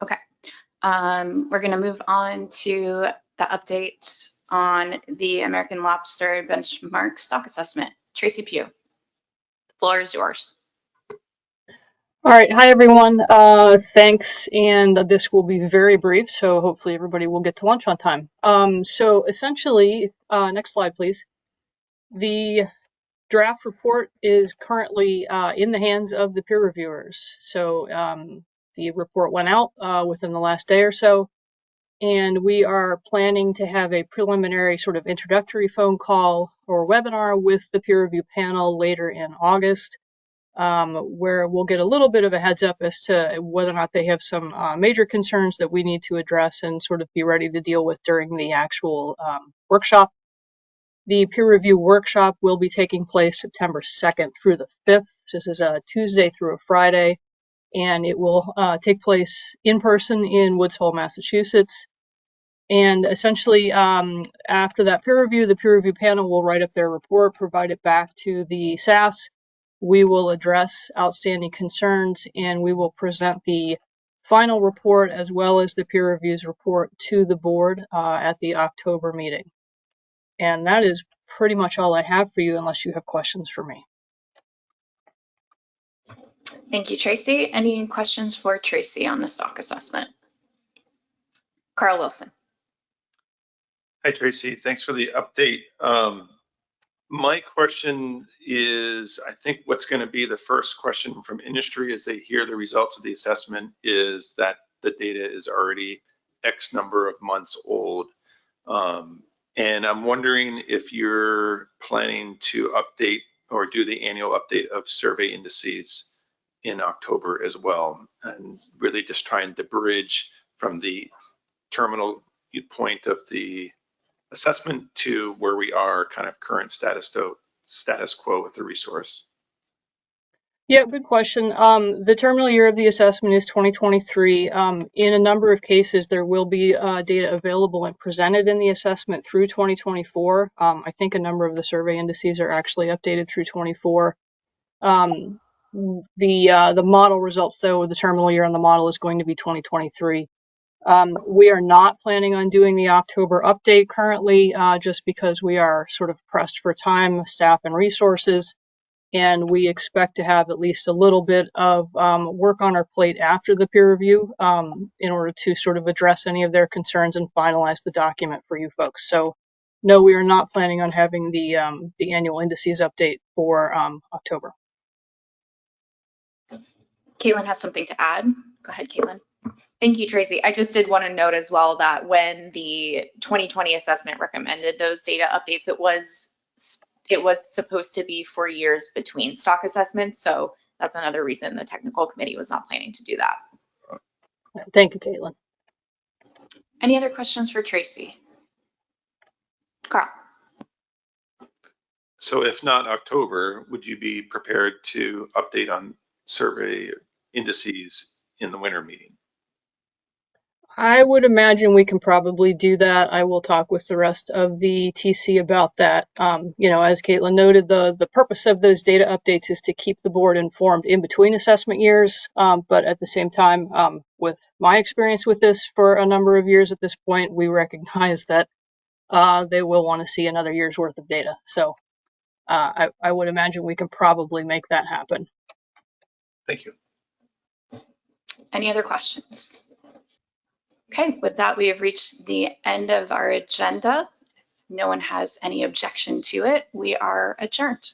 A: Okay. We're going to move on to the update on the American Lobster benchmark stock assessment. Tracy Pugh, the floor is yours.
V: All right. Hi, everyone. Thanks. And this will be very brief, so hopefully everybody will get to lunch on time. So essentially, next slide, please. The draft report is currently in the hands of the peer reviewers. So the report went out within the last day or so, and we are planning to have a preliminary sort of introductory phone call or webinar with the peer review panel later in August. Where we'll get a little bit of a heads up as to whether or not they have some major concerns that we need to address and sort of be ready to deal with during the actual workshop. The peer review workshop will be taking place September 2nd through the 5th. This is a Tuesday through a Friday, and it will take place in person in Woods Hole, Massachusetts. And essentially, after that peer review, the peer review panel will write up their report, provide it back to the SAS. We will address outstanding concerns, and we will present the final report as well as the peer review's report to the board at the October meeting. And that is pretty much all I have for you unless you have questions for me.
A: Thank you, Tracy. Any questions for Tracy on the stock assessment? Carl Wilson.
G: Hi, Tracy. Thanks for the update. My question is, I think what's going to be the first question from industry as they hear the results of the assessment is that the data is already X number of months old. And I'm wondering if you're planning to update or do the annual update of survey indices in October as well, and really just trying to bridge from the terminal point of the assessment to where we are kind of current status quo with the resource.
V: Yeah, good question. The terminal year of the assessment is 2023. In a number of cases, there will be data available and presented in the assessment through 2024. I think a number of the survey indices are actually updated through 24. The model results, though, the terminal year on the model is going to be 2023. We are not planning on doing the October update currently, just because we are sort of pressed for time, staff, and resources. And we expect to have at least a little bit of work on our plate after the peer review in order to sort of address any of their concerns and finalize the document for you folks. So no, we are not planning on having the annual indices update for October.
A: Caitlin has something to add. Go ahead, Caitlin.
L: Thank you, Tracy. I just did want to note as well that when the 2020 assessment recommended those data updates, it was supposed to be for years between stock assessments. So that's another reason the technical committee was not planning to do that.
V: Thank you, Caitlin.
A: Any other questions for Tracy? Carl.
G: So if not October, would you be prepared to update on survey indices in the winter meeting?
V: I would imagine we can probably do that. I will talk with the rest of the TC about that. As Caitlin noted, the purpose of those data updates is to keep the board informed in between assessment years. But at the same time, with my experience with this for a number of years at this point, we recognize that they will want to see another year's worth of data. So I would imagine we can probably make that happen.
G: Thank you.
A: Any other questions? Okay, with that, we have reached the end of our agenda. If no one has any objection to it, we are adjourned.